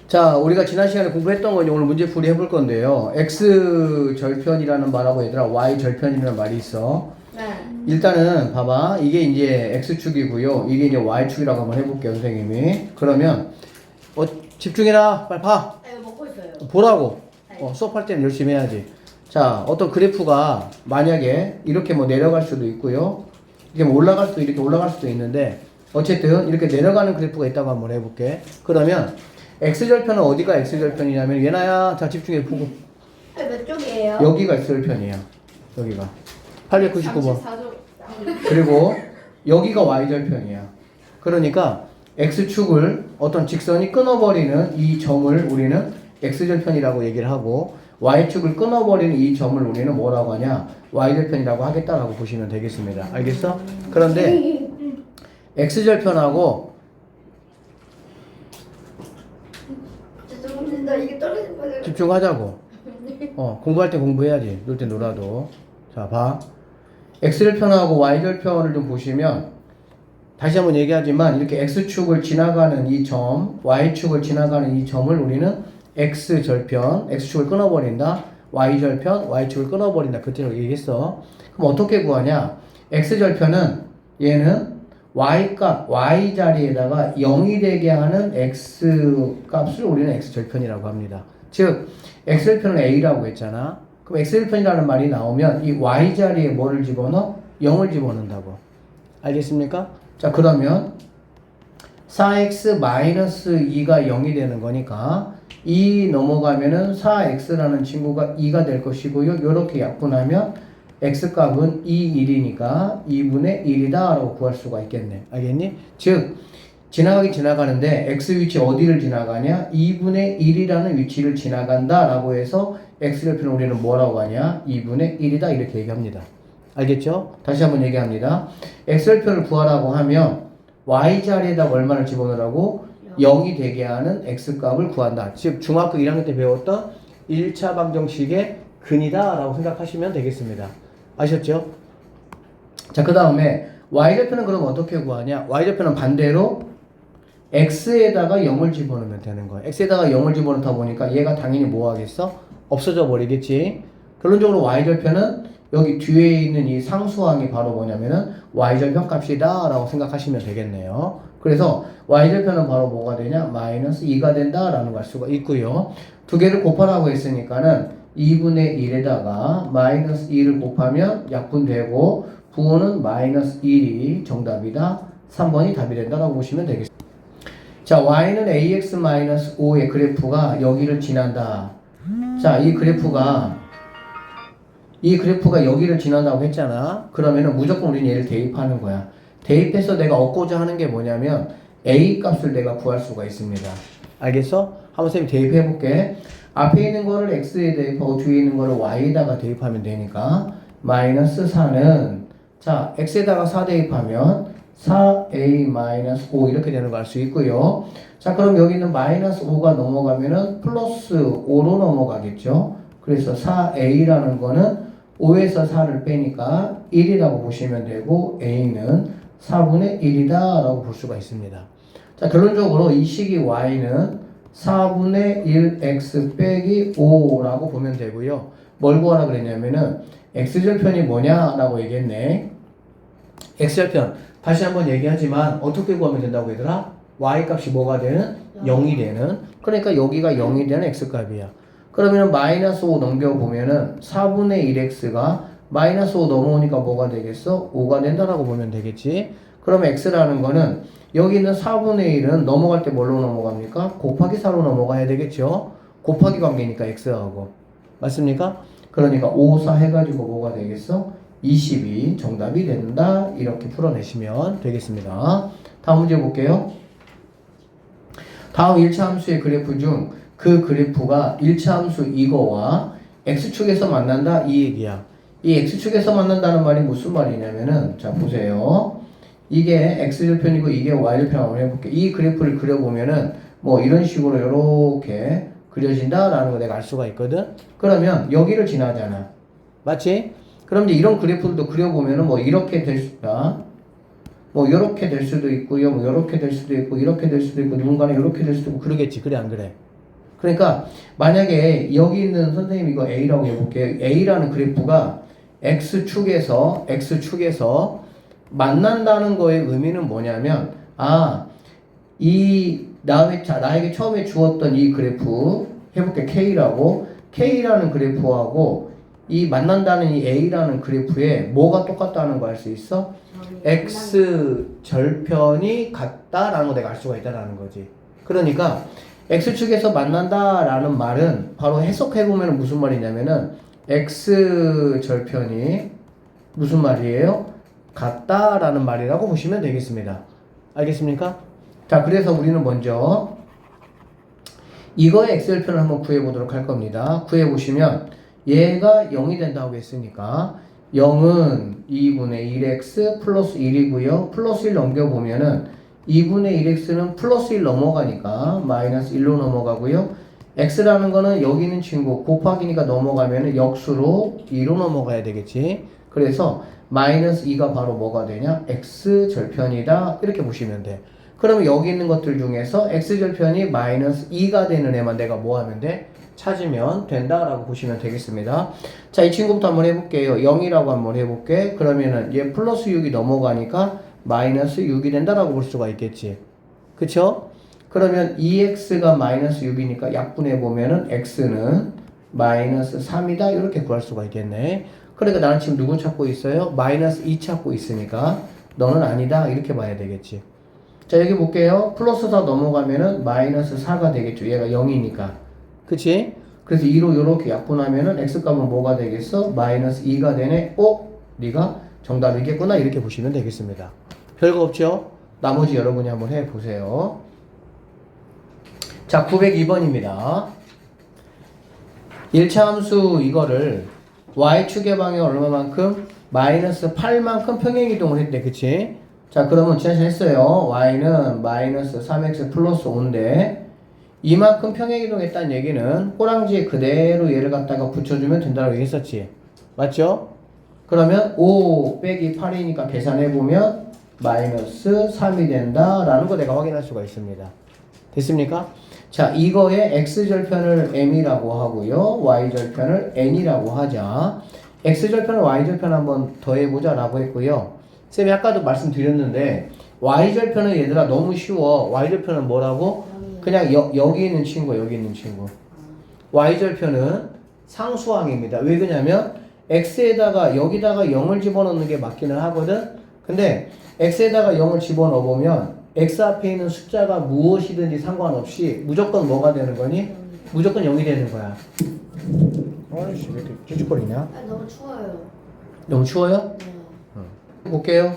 자, 우리가 지난 시간에 공부했던 건 오늘 문제풀이 해볼 건데요. X절편이라는 말하고 얘들아 Y절편이라는 말이 있어. 네. 일단은 봐봐. 이게 이제 X축이고요. 이게 이제 Y축이라고 한번 해볼게요, 선생님이. 그러면 집중해라. 빨리 봐. 아, 이거 먹고 있어요. 보라고. 수업할 때는 열심히 해야지. 자, 어떤 그래프가 만약에 이렇게 뭐 내려갈 수도 있고요. 이게 뭐 올라갈 수도 이렇게 올라갈 수도 있는데 어쨌든 이렇게 내려가는 그래프가 있다고 한번 해볼게. 그러면 X절편은 어디가 X절편이냐면 얘나야. 자, 집중해 보고. 몇 쪽이에요? 여기가 X절편이야. 여기가 899번. 34쪽. 그리고 여기가 Y절편이야. 그러니까 X축을 어떤 직선이 끊어버리는 이 점을 우리는 X절편이라고 얘기를 하고 Y축을 끊어버리는 이 점을 우리는 뭐라고 하냐? Y절편이라고 하겠다라고 보시면 되겠습니다. 알겠어? 그런데 X절편하고 죄송합니다. 이게 떨어진 거예요. 집중하자고. 공부할 때 공부해야지. 놀 때 놀아도. 자, 봐. X절편하고 Y절편을 좀 보시면 다시 한번 얘기하지만 이렇게 X축을 지나가는 이 점, Y축을 지나가는 이 점을 우리는 X절편, X축을 끊어버린다. Y절편, Y축을 끊어버린다. 그때로 얘기했어. 그럼 어떻게 구하냐? X절편은 얘는 Y값, Y 자리에다가 0이 되게 하는 X 값을 우리는 X절편이라고 합니다. 즉, X절편을 A라고 했잖아. 그럼 X절편이라는 말이 나오면 이 Y 자리에 뭐를 집어넣어? 0을 집어넣는다고. 알겠습니까? 자, 그러면 4x-2가 0이 되는 거니까 2 넘어가면은 4x라는 친구가 2가 될 것이고요. 이렇게 약분하면 x값은 2, 1이니까 2분의 1이다 라고 구할 수가 있겠네. 알겠니? 즉 지나가긴 지나가는데 x 위치 어디를 지나가냐? 2분의 1이라는 위치를 지나간다 라고 해서 x절편을 우리는 뭐라고 하냐? 2분의 1이다 이렇게 얘기합니다. 알겠죠? 다시 한번 얘기합니다. x절편을 구하라고 하면 y자리에다 얼마를 집어넣으라고? 0이 되게 하는 x값을 구한다. 즉 중학교 1학년 때 배웠던 1차 방정식의 근이다 라고 생각하시면 되겠습니다. 아셨죠? 자, 그 다음에 y절편은 그럼 어떻게 구하냐? y절편은 반대로 x에다가 0을 집어넣으면 되는 거예요. x에다가 0을 집어넣다 보니까 얘가 당연히 뭐 하겠어? 없어져 버리겠지. 결론적으로 y절편은 여기 뒤에 있는 이 상수항이 바로 뭐냐면은 y절편 값이다 라고 생각하시면 되겠네요. 그래서 y절편은 바로 뭐가 되냐? 마이너스 2가 된다 라는 걸 알 수가 있고요. 두 개를 곱하라고 했으니까는 2분의 1에다가 마이너스 2를 곱하면 약분되고 부호는 마이너스 1이 정답이다. 3번이 답이 된다라고 보시면 되겠습니다. 자, y는 ax-5의 그래프가 여기를 지난다. 자, 이 그래프가 여기를 지난다고 했잖아. 그러면은 무조건 우리는 얘를 대입하는 거야. 대입해서 내가 얻고자 하는 게 뭐냐면 a 값을 내가 구할 수가 있습니다. 알겠어? 한번 쌤이 대입해 볼게. 앞에 있는 거를 x에 대입하고 뒤에 있는 거를 y에다가 대입하면 되니까 마이너스 4는 자, x에다가 4 대입하면 4a-5 이렇게 되는 걸 알 수 있고요. 자, 그럼 여기 있는 마이너스 5가 넘어가면은 플러스 5로 넘어가겠죠. 그래서 4a라는 거는 5에서 4를 빼니까 1이라고 보시면 되고 a는 4분의 1이다 라고 볼 수가 있습니다. 자, 결론적으로 이 식이 y는 4분의 1x 빼기 5라고 보면 되고요. 뭘 구하라 그랬냐면은 x절편이 뭐냐 라고 얘기했네. x절편 다시 한번 얘기하지만 어떻게 구하면 된다고 얘들아? y값이 뭐가 되는? 0이 되는. 그러니까 여기가 0이 되는 x값이야. 그러면 마이너스 5 넘겨보면은 4분의 1x가 마이너스 5 넘어오니까 뭐가 되겠어? 5가 된다라고 보면 되겠지. 그러면 x라는 거는 여기 있는 4분의 1은 넘어갈 때 뭘로 넘어갑니까? 곱하기 4로 넘어가야 되겠죠. 곱하기 관계니까 x하고. 맞습니까? 그러니까 5, 4 해가지고 뭐가 되겠어? 20이 정답이 된다. 이렇게 풀어내시면 되겠습니다. 다음 문제 볼게요. 다음 1차 함수의 그래프 중 그 그래프가 1차 함수 이거와 x축에서 만난다 이 얘기야. 이 x축에서 만난다는 말이 무슨 말이냐면은 자 보세요. 이게 x절편이고 이게 y절편 한번 해볼게. 이 그래프를 그려보면은 뭐 이런 식으로 이렇게 그려진다라는 거 내가 알 수가 있거든. 그러면 여기를 지나잖아. 맞지? 그럼 이제 이런 그래프들도 그려보면은 뭐 이렇게 될 수가 뭐 이렇게 될 수도 있고요. 뭐 이렇게 될 수도 있고 이렇게 될 수도 있고 누군가는 이렇게 될 수도 있고 그러겠지. 그래 안 그래? 그러니까 만약에 여기 있는 선생님 이거 A라고 해볼게요. A라는 그래프가 X축에서 만난다는 거의 의미는 뭐냐면 나에게 처음에 주었던 이 그래프 해볼게. K라는 그래프하고 이 만난다는 이 A라는 그래프에 뭐가 똑같다는 거 알 수 있어? X 절편이 같다라는 거 내가 알 수가 있다라는 거지. 그러니까 X축에서 만난다라는 말은 바로 해석해보면 무슨 말이냐면은 X 절편이 무슨 말이에요? 같다라는 말이라고 보시면 되겠습니다. 알겠습니까? 자, 그래서 우리는 먼저 이거의 X절편을 한번 구해보도록 할 겁니다. 구해보시면 얘가 0이 된다고 했으니까 0은 2분의 1x 플러스 1이고요. 플러스 1 넘겨보면은 2분의 1x는 플러스 1 넘어가니까 마이너스 1로 넘어가고요. x라는 거는 여기 있는 친구 곱하기니까 넘어가면은 역수로 2로 넘어가야 되겠지. 그래서 마이너스 2가 바로 뭐가 되냐? x절편이다. 이렇게 보시면 돼. 그러면 여기 있는 것들 중에서 x절편이 마이너스 2가 되는 애만 내가 뭐 하면 돼? 찾으면 된다라고 보시면 되겠습니다. 자, 이 친구부터 한번 해볼게요. 0이라고 한번 해볼게. 그러면은 얘 플러스 6이 넘어가니까 마이너스 6이 된다라고 볼 수가 있겠지. 그쵸? 그러면 2x가 마이너스 6이니까 약분해보면은 x는 마이너스 3이다. 이렇게 구할 수가 있겠네. 그러니까 나는 지금 누구 찾고 있어요? 마이너스 2 찾고 있으니까 너는 아니다. 이렇게 봐야 되겠지. 자, 여기 볼게요. 플러스 4 넘어가면은 마이너스 4가 되겠죠. 얘가 0이니까. 그치? 그래서 2로 이렇게 약분하면은 x값은 뭐가 되겠어? 마이너스 2가 되네. 네가 정답이겠구나. 이렇게 보시면 되겠습니다. 별거 없죠? 나머지 여러분이 한번 해보세요. 자, 902번입니다. 1차 함수 이거를 y축의 방향 얼마만큼? 마이너스 8만큼 평행이동을 했대. 그치? 자, 그러면 지난시간 했어요. y는 마이너스 3x 플러스 5인데 이만큼 평행이동했다는 얘기는 꼬랑지에 그대로 얘를 갖다가 붙여주면 된다고 얘기했었지. 맞죠? 그러면 5 빼기 8이니까 계산해보면 마이너스 3이 된다라는 거 내가 확인할 수가 있습니다. 됐습니까? 자, 이거의 x절편을 m이라고 하고요. y절편을 n이라고 하자. x절편을 y절편 한번 더해보자 라고 했고요. 쌤이 아까도 말씀드렸는데 y절편은 얘들아 너무 쉬워. y절편은 뭐라고? 그냥 여기 있는 친구. y절편은 상수항입니다. 왜 그러냐면 x에다가 여기다가 0을 집어넣는 게 맞기는 하거든. 근데 x에다가 0을 집어넣으면 x 앞에 있는 숫자가 무엇이든지 상관없이 무조건 뭐가 되는 거니? 무조건 0이 되는 거야. 아이씨 왜 이렇게 쭈쭈거리냐? 너무 추워요. 너무 추워요? 네. 볼게요.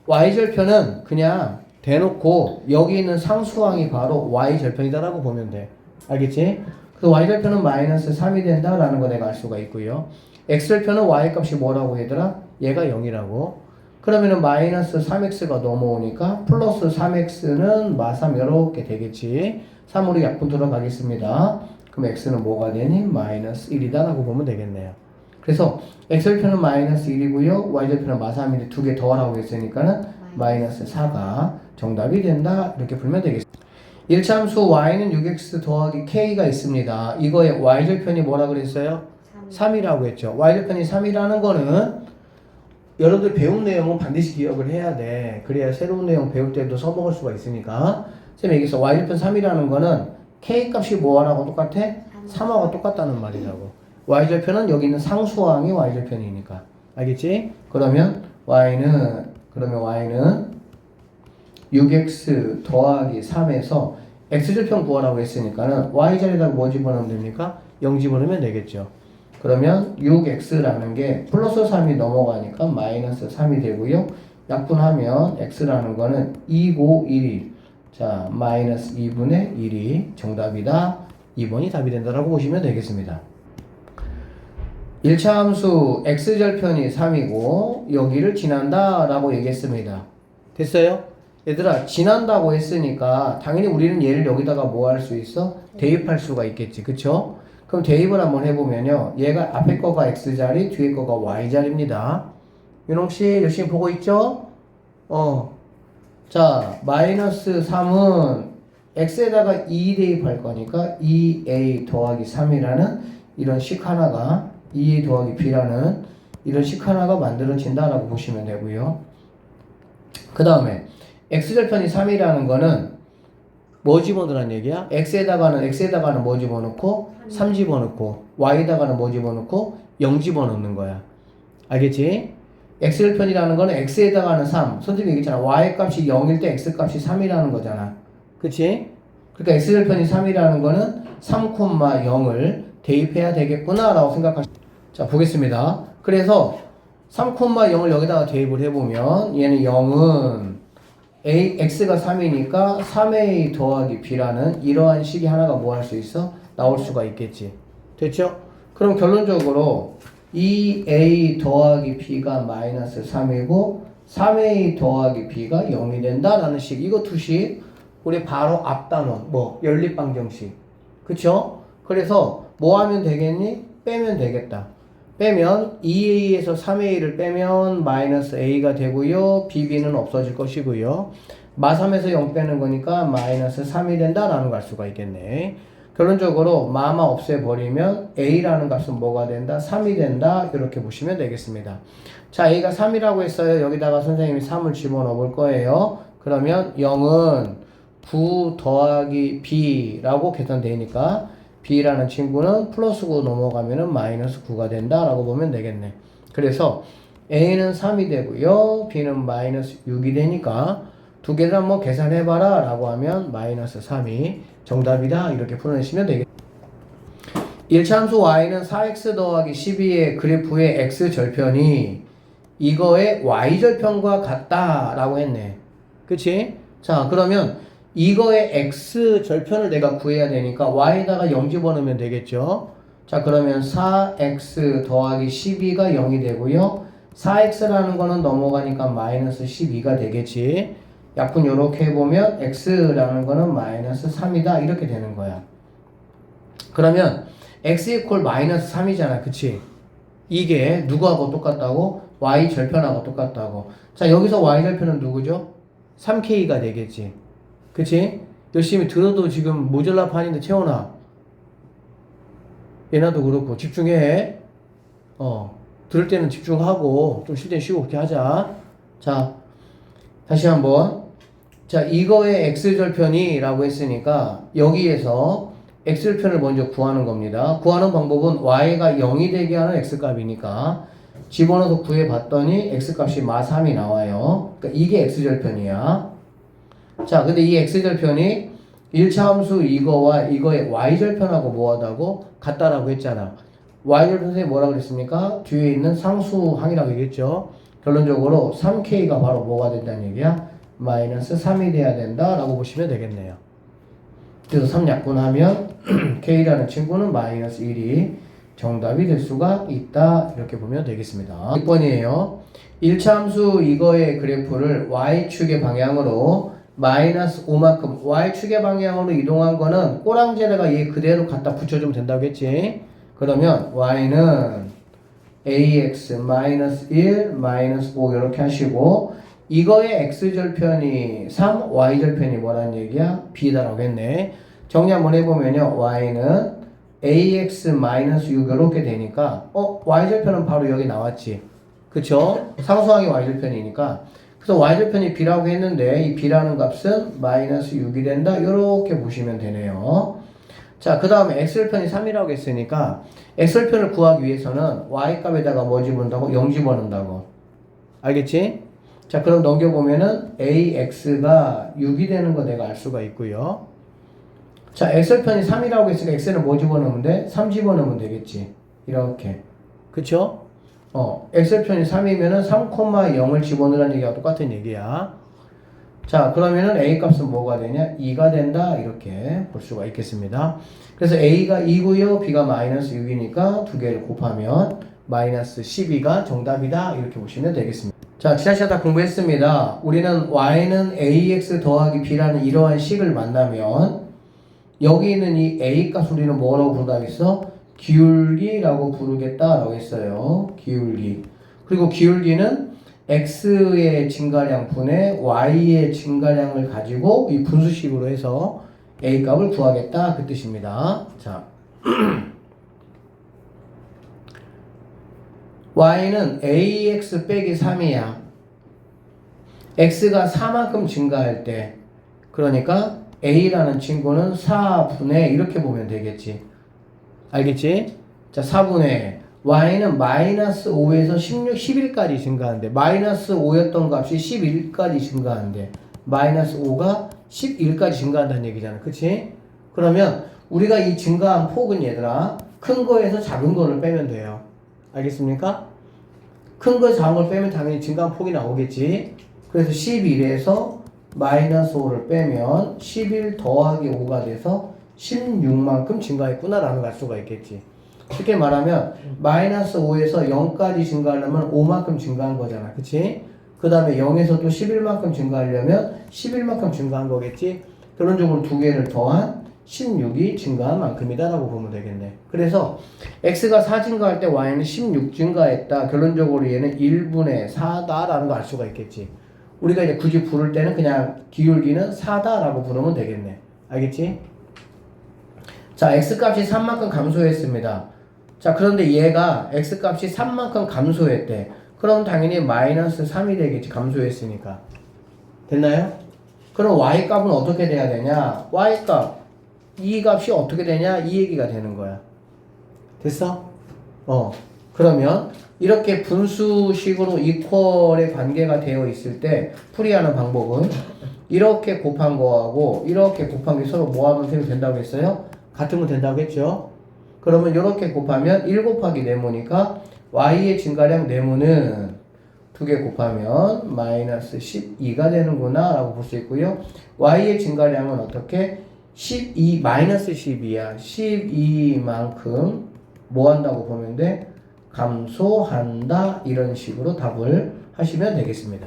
y절편은 그냥 대놓고 여기 있는 상수항이 바로 y절편이다라고 보면 돼. 알겠지? 그래서 y절편은 마이너스 3이 된다라는 거 내가 알 수가 있고요. x절편은 y값이 뭐라고 얘들아? 얘가 0이라고. 그러면은 마이너스 3x가 넘어오니까 플러스 3x는 마3 이렇게 되겠지. 3으로 약분 들어가겠습니다. 그럼 x는 뭐가 되니? 마이너스 1이다 라고 보면 되겠네요. 그래서 x절편은 마이너스 1이고요. y절편은 마3인데 두 개 더하라고 했으니까는 마이너스 4가 정답이 된다. 이렇게 풀면 되겠습니다. 1차 함수 y는 6x 더하기 k가 있습니다. 이거의 y절편이 뭐라 그랬어요? 3이라고 했죠. y절편이 3이라는 거는 여러분들 배운 내용은 반드시 기억을 해야 돼. 그래야 새로운 내용 배울 때도 써먹을 수가 있으니까. 쌤이 얘기했어. y절편 3이라는 거는 k값이 뭐하고 똑같아? 3하고 똑같다는 말이라고. y절편은 여기 있는 상수항이 y절편이니까. 알겠지? 그러면 y는 6x 더하기 3에서 x절편 구하라고 했으니까는 y자리에다가 뭐 집어넣으면 됩니까? 0 집어넣으면 되겠죠. 그러면 6x라는 게 플러스 3이 넘어가니까 마이너스 3이 되고요. 약분하면 x라는 거는 2고 1이 자 마이너스 2분의 1이 정답이다. 2번이 답이 된다라고 보시면 되겠습니다. 1차 함수 x절편이 3이고 여기를 지난다 라고 얘기했습니다. 됐어요? 얘들아 지난다고 했으니까 당연히 우리는 얘를 여기다가 뭐 할 수 있어? 대입할 수가 있겠지. 그쵸? 그럼 대입을 한번 해보면요. 얘가 앞에 거가 x자리 뒤에 거가 y자리입니다. 윤홍씨 열심히 보고 있죠? 자 마이너스 3은 x에다가 2 대입할 거니까 2a 더하기 3이라는 이런 식 하나가 2a 더하기 b라는 이런 식 하나가 만들어진다라고 보시면 되고요. 그 다음에 x절편이 3이라는 거는 뭐 집어넣으란 얘기야? x에다가는 뭐 집어넣고 3 집어넣고 y에다가는 뭐 집어넣고 0 집어넣는 거야. 알겠지? x절편이라는 거는 x에다가는 3. 선생님이 얘기했잖아. y 값이 0일 때 x 값이 3이라는 거잖아. 그치? 그러니까 x절편이 3이라는 거는 3,0을 대입해야 되겠구나 라고 자 보겠습니다. 그래서 3,0을 여기다가 대입을 해보면 얘는 0은 x가 3이니까 3a 더하기 b라는 이러한 식이 하나가 뭐 할 수 있어? 나올 수가 있겠지. 됐죠? 그럼 결론적으로 2a 더하기 b가 마이너스 3이고 3a 더하기 b가 0이 된다라는 식. 이거 두 식 우리 바로 앞단원 뭐 연립방정식. 그쵸? 그래서 뭐 하면 되겠니? 빼면 되겠다. 빼면 2a에서 3a를 빼면 마이너스 a가 되고요. bb는 없어질 것이고요. 마3에서 0 빼는 거니까 마이너스 3이 된다라는 걸 알 수가 있겠네. 결론적으로 마마 없애버리면 a라는 값은 뭐가 된다? 3이 된다. 이렇게 보시면 되겠습니다. 자, a가 3이라고 했어요. 여기다가 선생님이 3을 집어넣어 볼 거예요. 그러면 0은 9 더하기 b라고 계산되니까 b라는 친구는 플러스 9 넘어가면은 마이너스 9가 된다라고 보면 되겠네. 그래서 a는 3이 되고요. b는 마이너스 6이 되니까 두 개를 한번 계산해봐라 라고 하면 마이너스 3이 정답이다. 이렇게 풀어내시면 되겠습니다. 1차함수 y는 4x 더하기 12의 그래프의 x절편이 이거의 y절편과 같다라고 했네. 그치? 자, 그러면 이거의 x절편을 내가 구해야 되니까 y에다가 0 집어넣으면 되겠죠. 자, 그러면 4x 더하기 12가 0이 되고요. 4x라는 거는 넘어가니까 마이너스 12가 되겠지. 약분 요렇게 해보면 x라는 거는 마이너스 3이다. 이렇게 되는 거야. 그러면 x 이퀄 마이너스 3이잖아. 그치? 이게 누구하고 똑같다고? y절편하고 똑같다고. 자, 여기서 y절편은 누구죠? 3k가 되겠지. 그치? 열심히 들어도 지금 모자라 판인데 채워놔. 얘나도 그렇고 집중해. 들을 때는 집중하고 좀 쉴 때 쉬고 그렇게 하자. 자, 다시 한번. 자, 이거의 x절편이 라고 했으니까 여기에서 x절편을 먼저 구하는 겁니다. 구하는 방법은 y가 0이 되게 하는 x값이니까 집어넣어서 구해봤더니 x값이 마3이 나와요. 그러니까 이게 x절편이야. 자, 근데 이 x절편이 1차 함수 이거와 이거의 y절편하고 뭐하다고? 같다라고 했잖아. y절편 선생님이 뭐라고 그랬습니까? 뒤에 있는 상수항이라고 얘기했죠. 결론적으로 3k가 바로 뭐가 된다는 얘기야? 마이너스 3이 돼야 된다라고 보시면 되겠네요. 그래서 3 약분하면 k라는 친구는 마이너스 1이 정답이 될 수가 있다. 이렇게 보면 되겠습니다. 6번이에요. 1차 함수 이거의 그래프를 y축의 방향으로 마이너스 5만큼 y축의 방향으로 이동한 거는 꼬랑지에다가 얘 그대로 갖다 붙여주면 된다고 했지. 그러면 y는 ax 마이너스 1 마이너스 5 이렇게 하시고 이거의 x절편이 3 y절편이 뭐라는 얘기야? b다라고 했네. 정리 한번 해보면요. y는 ax 마이너스 6 이렇게 되니까 y절편은 바로 여기 나왔지. 그쵸? 상수항이 y절편이니까 그래서 y절편이 b라고 했는데 이 b라는 값은 마이너스 6이 된다. 이렇게 보시면 되네요. 자, 그 다음에 x절편이 3이라고 했으니까 x절편을 구하기 위해서는 y값에다가 뭐 집어넣는다고? 0 집어넣는다고. 알겠지? 자, 그럼 넘겨보면은 ax가 6이 되는 거 내가 알 수가 있고요. 자, x절편이 3이라고 했으니까 x는 뭐 집어넣으면 돼? 3 집어넣으면 되겠지. 이렇게. 그쵸? x절편이 3이면은 3,0을 집어넣으라는 얘기가 똑같은 얘기야. 자, 그러면은 a 값은 뭐가 되냐? 2가 된다. 이렇게 볼 수가 있겠습니다. 그래서 a가 2고요. b가 마이너스 6이니까 두 개를 곱하면 마이너스 12가 정답이다. 이렇게 보시면 되겠습니다. 자, 지난 시간 다 공부했습니다. 우리는 y는 ax 더하기 b라는 이러한 식을 만나면 여기 있는 이 a 값 우리는 뭐라고 부른다고 했어? 기울기라고 부르겠다라고 했어요. 기울기. 그리고 기울기는 x의 증가량 분의 y의 증가량을 가지고 이 분수식으로 해서 A 값을 구하겠다 그 뜻입니다. 자, y는 ax 빼기 3이야. x가 4만큼 증가할 때, 그러니까 a라는 친구는 4분의 이렇게 보면 되겠지. 알겠지? 자, 4분의 y는 마이너스 5에서 16, 11까지 증가하는데 마이너스 5였던 값이 11까지 증가하는데 마이너스 5가 11까지 증가한다는 얘기잖아. 그치? 그러면 우리가 이 증가한 폭은 얘들아 큰 거에서 작은 거를 빼면 돼요. 알겠습니까? 큰 거에서 작은 걸 빼면 당연히 증가한 폭이 나오겠지. 그래서 11에서 마이너스 5를 빼면 11 더하기 5가 돼서 16만큼 증가했구나라는 걸 알 수가 있겠지. 쉽게 말하면 마이너스 5에서 0까지 증가하려면 5만큼 증가한 거잖아. 그치? 그 다음에 0에서 또 11만큼 증가하려면 11만큼 증가한 거겠지. 결론적으로 두 개를 더한 16이 증가한 만큼이다 라고 보면 되겠네. 그래서 x가 4 증가할 때 y는 16 증가했다. 결론적으로 얘는 1분의 4다 라는 거 알 수가 있겠지. 우리가 이제 굳이 부를 때는 그냥 기울기는 4다 라고 부르면 되겠네. 알겠지? 자, x값이 3만큼 감소했습니다. 자, 그런데 얘가 x값이 3만큼 감소했대. 그럼 당연히 마이너스 3이 되겠지. 감소했으니까. 됐나요? 그럼 y값은 어떻게 돼야 되냐? y값, 이 값이 어떻게 되냐? 이 얘기가 되는 거야. 됐어? 그러면 이렇게 분수식으로 이퀄의 관계가 되어 있을 때 풀이하는 방법은 이렇게 곱한 거하고 이렇게 곱한 게 서로 뭐하면 된다고 했어요? 같으면 된다고 했죠? 그러면 이렇게 곱하면 1 곱하기 네모니까 y의 증가량 네모는 2개 곱하면 마이너스 12가 되는구나 라고 볼 수 있고요. y의 증가량은 어떻게? 12 마이너스 12야. 12만큼 뭐 한다고 보면 돼? 감소한다. 이런 식으로 답을 하시면 되겠습니다.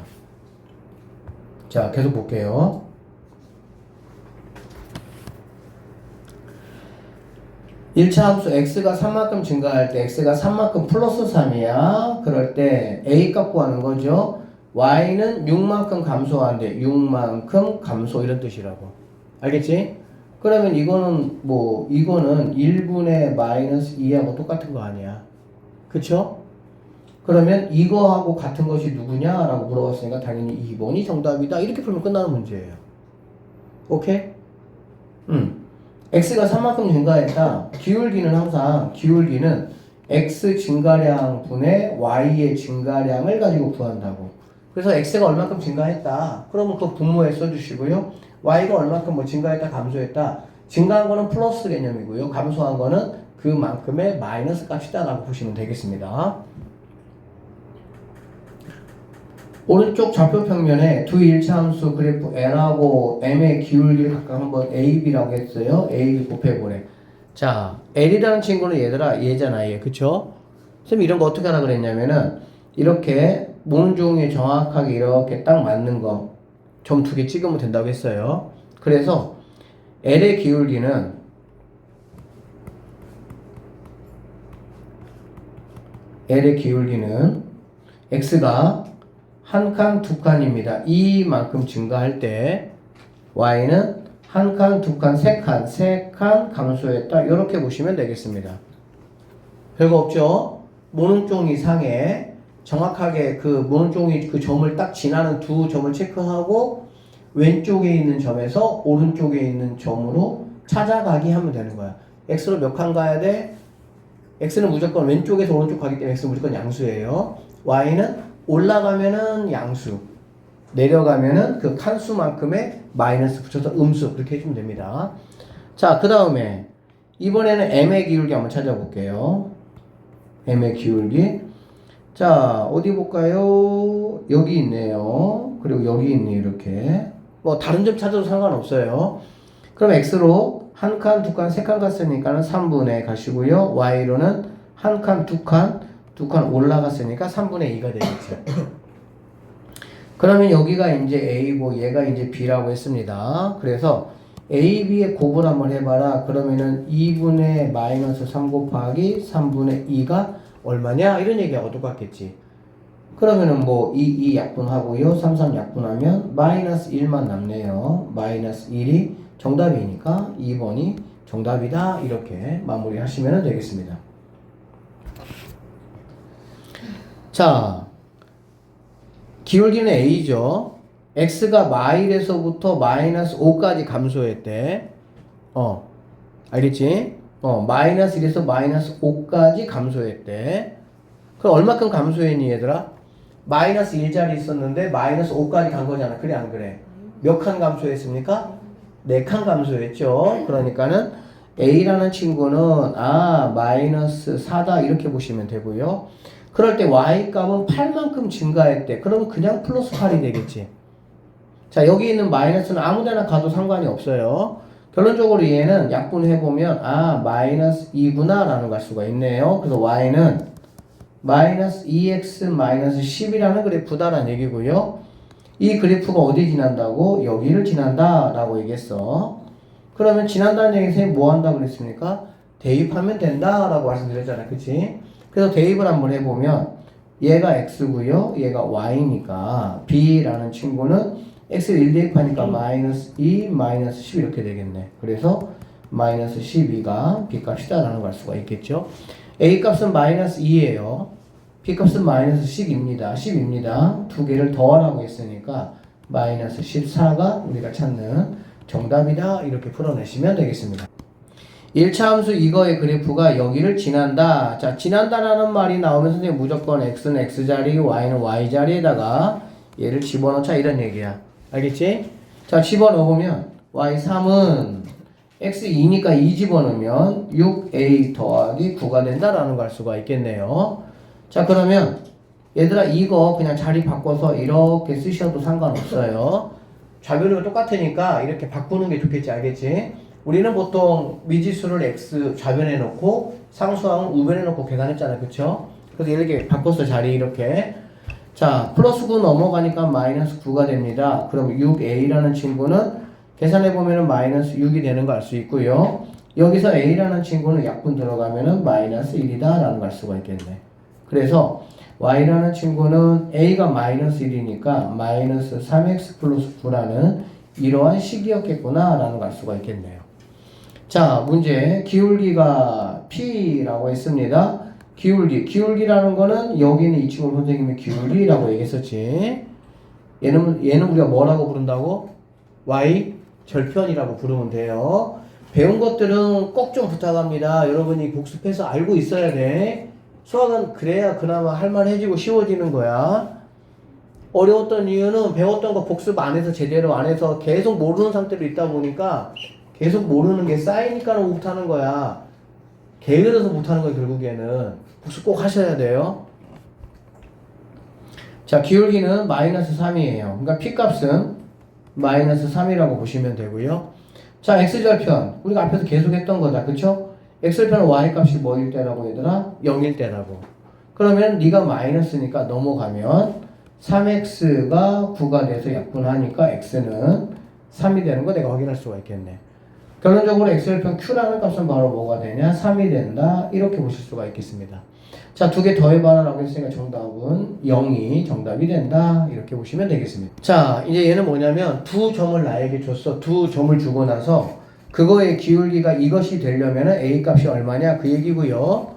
자, 계속 볼게요. 일차 함수 x가 3만큼 증가할 때 x가 3만큼 플러스 3이야. 그럴 때 a 값 구하는 거죠. y는 6만큼 감소하는데 6만큼 감소 이런 뜻이라고. 알겠지? 그러면 이거는 이거는 1분의 마이너스 2하고 똑같은 거 아니야. 그쵸? 그러면 이거하고 같은 것이 누구냐? 라고 물어봤으니까 당연히 2번이 정답이다. 이렇게 풀면 끝나는 문제예요. 오케이? x가 3만큼 증가했다. 기울기는 항상 기울기는 x 증가량 분의 y의 증가량을 가지고 구한다고. 그래서 x가 얼마큼 증가했다. 그러면 그 분모에 써주시고요. y가 얼마큼 증가했다, 감소했다. 증가한 거는 플러스 개념이고요. 감소한 거는 그만큼의 마이너스 값이다 라고 보시면 되겠습니다. 오른쪽 좌표 평면에 두 일차함수 그래프 n하고 m의 기울기를 각각 한번 a, b라고 했어요. a, b 곱해보래. 자, l이라는 친구는 얘잖아, 얘. 그쵸? 선생님 이런 거 어떻게 하라 그랬냐면은 이렇게 모는 종이에 정확하게 이렇게 딱 맞는 거 점 2개 찍으면 된다고 했어요. 그래서 L의 기울기는 X가 한 칸, 두 칸입니다. 이만큼 증가할 때 Y는 한 칸, 두 칸, 세 칸 감소했다. 이렇게 보시면 되겠습니다. 별거 없죠? 모는 종이 상에 정확하게 그 모는 종이 그 점을 딱 지나는 두 점을 체크하고 왼쪽에 있는 점에서 오른쪽에 있는 점으로 찾아가기 하면 되는 거야. X로 몇 칸 가야 돼? X는 무조건 왼쪽에서 오른쪽 가기 때문에 X는 무조건 양수예요. Y는 올라가면은 양수, 내려가면은 그 칸수만큼의 마이너스 붙여서 음수 그렇게 해주면 됩니다. 자, 그 다음에 이번에는 M의 기울기 한번 찾아볼게요. M의 기울기. 자, 어디 볼까요? 여기 있네요. 그리고 여기 있네요. 이렇게. 다른 점 찾아도 상관없어요. 그럼 X로 한 칸, 두 칸, 세 칸 갔으니까는 3분의 가시고요. Y로는 한 칸, 두 칸 올라갔으니까 3분의 2가 되겠죠. 그러면 여기가 이제 A고 얘가 이제 B라고 했습니다. 그래서 A, B의 곱을 한번 해봐라. 그러면은 2분의 마이너스 3 곱하기 3분의 2가 얼마냐? 이런 얘기하고 똑같겠지. 그러면은 2 약분하고요. 3 약분하면 마이너스 1만 남네요. 마이너스 1이 정답이니까 2번이 정답이다. 이렇게 마무리 하시면 되겠습니다. 자, 기울기는 a죠. x가 마일에서부터 마이너스 5까지 감소했대. 알겠지? 마이너스 1에서 마이너스 5까지 감소했대. 그럼 얼마큼 감소했니 얘들아? 마이너스 1자리 있었는데 마이너스 5까지 간 거잖아. 그래 안 그래? 몇 칸 감소했습니까? 4칸 감소했죠. 그러니까는 a라는 친구는 마이너스 4다 이렇게 보시면 되고요. 그럴 때 y 값은 8만큼 증가했대. 그러면 그냥 플러스 8이 되겠지. 자, 여기 있는 마이너스는 아무 데나 가도 상관이 없어요. 결론적으로 얘는 약분해보면 마이너스 2구나 라는 걸 수가 있네요. 그래서 y는 마이너스 2x 마이너스 10이라는 그래프다라는 얘기고요. 이 그래프가 어디 지난다고? 여기를 지난다 라고 얘기했어. 그러면 지난다는 얘기에서 뭐 한다 그랬습니까? 대입하면 된다 라고 말씀드렸잖아요. 그치? 그래서 대입을 한번 해보면 얘가 x고요. 얘가 y니까 b라는 친구는 x를 1 대입하니까 마이너스 2 마이너스 10 이렇게 되겠네. 그래서 마이너스 12가 b값이다 라는 걸 알 수가 있겠죠. a값은 마이너스 2예요. b값은 마이너스 10입니다. 두 개를 더하라고 했으니까 마이너스 14가 우리가 찾는 정답이다. 이렇게 풀어내시면 되겠습니다. 1차 함수 이거의 그래프가 여기를 지난다. 자, 지난다라는 말이 나오면 선생님 무조건 x는 x자리, y는 y자리에다가 얘를 집어넣자 이런 얘기야. 알겠지? 자, 집어넣으면 y3은 x2니까 2 집어넣으면 6a 더하기 9가 된다라는 걸 알 수가 있겠네요. 자, 그러면 얘들아 이거 그냥 자리 바꿔서 이렇게 쓰셔도 상관없어요. 좌변이 똑같으니까 이렇게 바꾸는 게 좋겠지. 알겠지? 우리는 보통 미지수를 x 좌변에 놓고 상수항은 우변에 놓고 계산했잖아요. 그쵸? 그래서 이렇게 바꿔서 자리 이렇게. 자, 플러스 9 넘어가니까 마이너스 9가 됩니다. 그럼 6a라는 친구는 계산해보면 마이너스 6이 되는 거 알 수 있고요. 여기서 a라는 친구는 약분 들어가면 마이너스 1이다 라는 걸 알 수가 있겠네. 그래서 y라는 친구는 a가 마이너스 1이니까 마이너스 3x 플러스 9라는 이러한 식이었겠구나 라는 걸 알 수가 있겠네요. 자, 문제 기울기가 p라고 했습니다. 기울기라는 거는 여기는 이 친구 선생님이 기울기라고 얘기했었지. 얘는 우리가 뭐라고 부른다고? y 절편이라고 부르면 돼요. 배운 것들은 꼭 좀 부탁합니다. 여러분이 복습해서 알고 있어야 돼. 수학은 그래야 그나마 할만해지고 쉬워지는 거야. 어려웠던 이유는 배웠던 거 복습 안 해서 제대로 안 해서 계속 모르는 상태로 있다 보니까 계속 모르는 게 쌓이니까 못하는 거야. 게을러서 못하는 거야. 결국에는 복습 꼭 하셔야 돼요. 자, 기울기는 마이너스 3이에요. 그러니까 P값은 마이너스 3이라고 보시면 되고요. 자, X절편 우리가 앞에서 계속 했던 거다. 그쵸? X절편은 Y값이 뭐일 때라고 얘들아? 0일 때라고. 그러면 네가 마이너스니까 넘어가면 3X가 9가 돼서 약분하니까 X는 3이 되는 거 내가 확인할 수가 있겠네. 결론적으로 X절편 Q라는 값은 바로 뭐가 되냐? 3이 된다. 이렇게 보실 수가 있겠습니다. 자, 두 개 더해봐라 라고 했으니까 정답은 0이 정답이 된다. 이렇게 보시면 되겠습니다. 자, 이제 얘는 뭐냐면 두 점을 나에게 줬어. 두 점을 주고 나서 그거의 기울기가 이것이 되려면 A 값이 얼마냐? 그 얘기고요.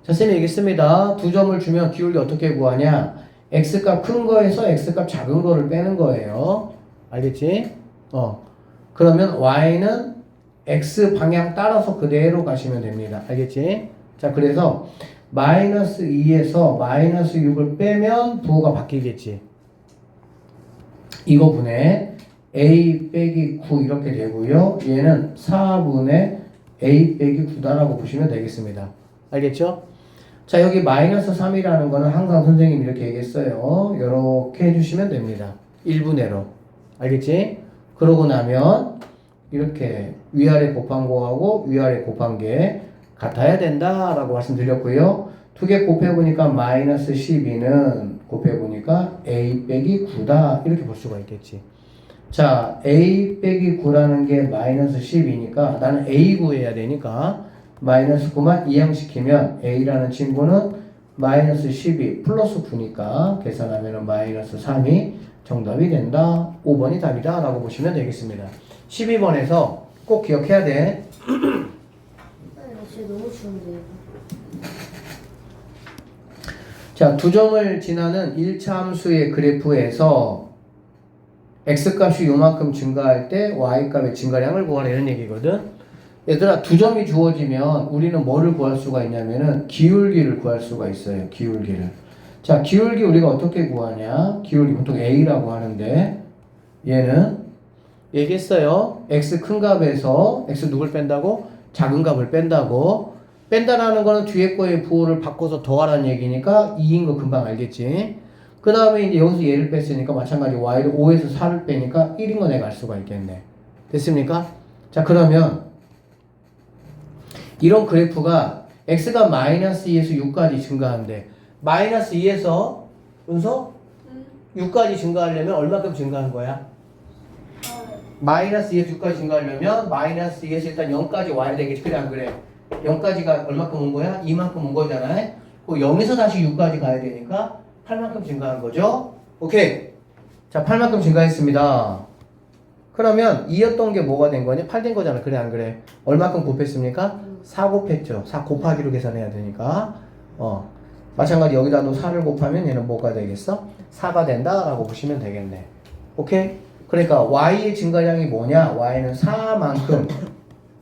자, 쌤이 얘기했습니다. 두 점을 주면 기울기 어떻게 구하냐? X값 큰 거에서 X값 작은 거를 빼는 거예요. 알겠지? 그러면 Y는 X 방향 따라서 그대로 가시면 됩니다. 알겠지? 자, 그래서 마이너스 2에서 마이너스 6을 빼면 부호가 바뀌겠지. 이거 분의 A 빼기 9 이렇게 되고요. 얘는 4분의 A 빼기 9다라고 보시면 되겠습니다. 알겠죠? 자, 여기 마이너스 3이라는 거는 항상 선생님이 이렇게 얘기했어요. 이렇게 해주시면 됩니다. 1분의로. 알겠지? 그러고 나면 이렇게 위아래 곱한 거하고 위아래 곱한 게 같아야 된다라고 말씀드렸고요. 두 개 곱해보니까 마이너스 12는 곱해보니까 A 빼기 9다 이렇게 볼 수가 있겠지. 자, A 빼기 9라는 게 마이너스 10이니까 나는 A 구해야 되니까 마이너스 9만 이항시키면 A라는 친구는 마이너스 12 플러스 9니까 계산하면 마이너스 3이 정답이 된다. 5번이 답이다 라고 보시면 되겠습니다. 12번에서 꼭 기억해야 돼. 나 진짜 너무 추운데. 자, 두 점을 지나는 1차 함수의 그래프에서 x값이 요만큼 증가할 때 y값의 증가량을 구하라 이런 얘기거든. 얘들아, 두 점이 주어지면 우리는 뭐를 구할 수가 있냐면은 기울기를 구할 수가 있어요. 기울기를. 자, 기울기 우리가 어떻게 구하냐? 기울기 보통 a라고 하는데 얘는 얘기했어요. x 큰 값에서 x 누굴 뺀다고? 작은 값을 뺀다고. 뺀다라는 거는 뒤에 거의 부호를 바꿔서 더하라는 얘기니까 2인 거 금방 알겠지. 그 다음에 이제 여기서 얘를 뺐으니까 마찬가지 y를 5에서 4를 빼니까 1인 거 내가 알 수가 있겠네. 됐습니까? 자, 그러면 이런 그래프가 x가 마이너스 2에서 6까지 증가하는데 마이너스 2에서 은서 6까지 증가하려면 얼마큼 증가한 거야? 마이너스 2에서 6까지 증가하려면 마이너스 2에서 일단 0까지 와야 되겠지. 그래 안 그래? 0까지가 얼마큼 온 거야? 2만큼 온 거잖아. 그 0에서 다시 6까지 가야 되니까 8만큼 증가한 거죠. 오케이. 자, 8만큼 증가했습니다. 그러면 2였던 게 뭐가 된 거냐? 8 된 거잖아. 그래 안 그래? 얼마큼 곱했습니까? 4 곱했죠. 4 곱하기로 계산해야 되니까. 마찬가지 여기다도 4를 곱하면 얘는 뭐가 되겠어? 4가 된다라고 보시면 되겠네. 오케이? 그러니까 y의 증가량이 뭐냐? y는 4만큼